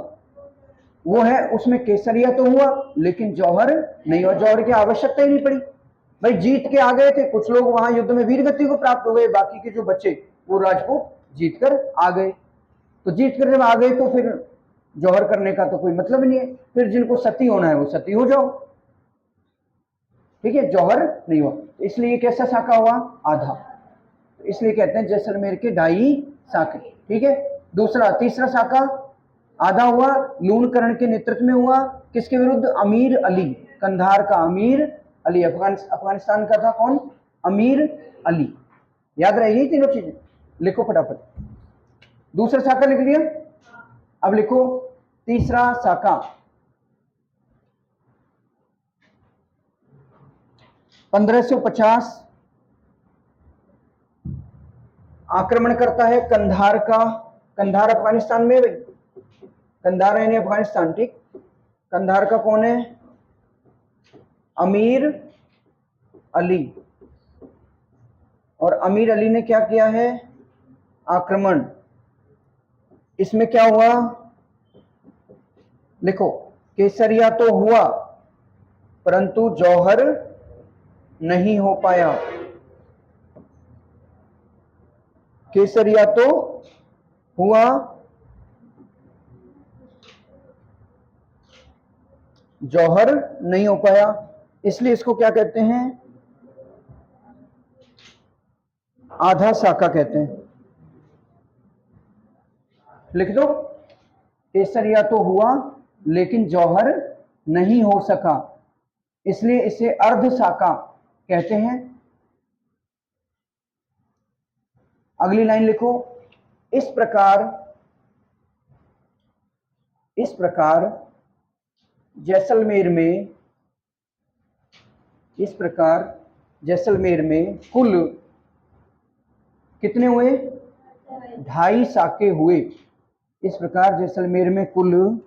वो है, उसमें केसरिया तो हुआ लेकिन जौहर नहीं हुआ। जौहर की आवश्यकता ही नहीं पड़ी, भाई जीत के आ गए थे, कुछ लोग वहां युद्ध में वीरगति को प्राप्त हो गए, बाकी के जो बच्चे वो राजपूत जीत कर आ गए। तो जीत कर जब आ गए तो फिर जौहर करने का तो कोई मतलब नहीं है, फिर जिनको सती होना है वो सती हो जाओ, ठीक है। जौहर नहीं हुआ, इसलिए कैसा साका हुआ? आधा। इसलिए कहते हैं जैसलमेर के 2.5 साके, ठीक है। तीसरा साका आधा हुआ, लूणकरण के नेतृत्व में हुआ, किसके विरुद्ध? अमीर अली, कंधार का अमीर अली। अफगानिस्तान का था कौन? अमीर अली। याद रहेगी तीनों चीजें, लिखो फटाफट। दूसरा साका लिख लिया, अब लिखो तीसरा साका। 1550 आक्रमण करता है कंधार का। कंधार अफगानिस्तान में, भाई कंधार यानी अफगानिस्तान, ठीक। कंधार का कौन है? अमीर अली। और अमीर अली ने क्या किया है? आक्रमण। इसमें क्या हुआ? लिखो, केसरिया तो हुआ परंतु जौहर नहीं हो पाया। केसरिया तो हुआ, जौहर नहीं हो पाया, इसलिए इसको क्या कहते हैं? आधा साका कहते हैं। लिख दो, केसरिया तो हुआ लेकिन जौहर नहीं हो सका, इसलिए इसे अर्ध साका कहते हैं। अगली लाइन लिखो, इस प्रकार जैसलमेर में कुल कितने हुए? 2.5 साके हुए। इस प्रकार जैसलमेर में कुल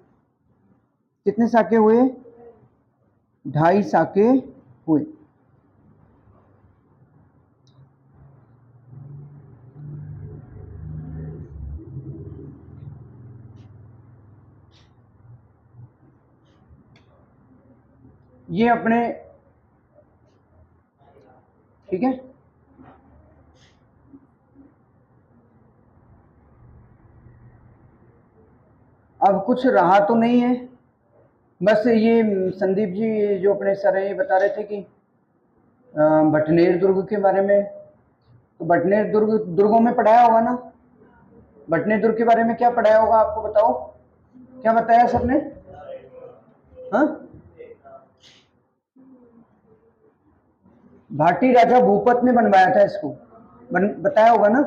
कितने साके हुए? 2.5 साके हुए। ये अपने, ठीक है। अब कुछ रहा तो नहीं है, बस ये संदीप जी जो अपने सर हैं ये बता रहे थे कि भटनेर दुर्ग के बारे में। तो भटनेर दुर्गों में पढ़ाया होगा ना? भटनेर दुर्ग के बारे में क्या पढ़ाया होगा आपको बताओ, क्या बताया सर ने? हाँ, भाटी राजा भूपत ने बनवाया था इसको, बताया होगा ना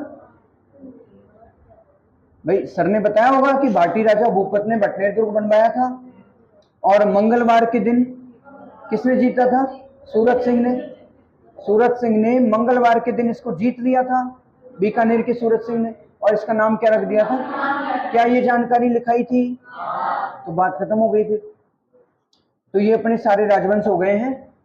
भाई? सर ने बताया होगा कि भाटी राजा भूपत ने भटनेर दुर्ग बनवाया था। और मंगलवार के दिन किसने जीता था? सूरत सिंह ने मंगलवार के दिन इसको जीत लिया था, बीकानेर के सूरत सिंह ने। और इसका नाम क्या रख दिया था? क्या ये जानकारी लिखाई थी? तो बात खत्म हो गई फिर। तो ये अपने सारे राजवंश हो गए हैं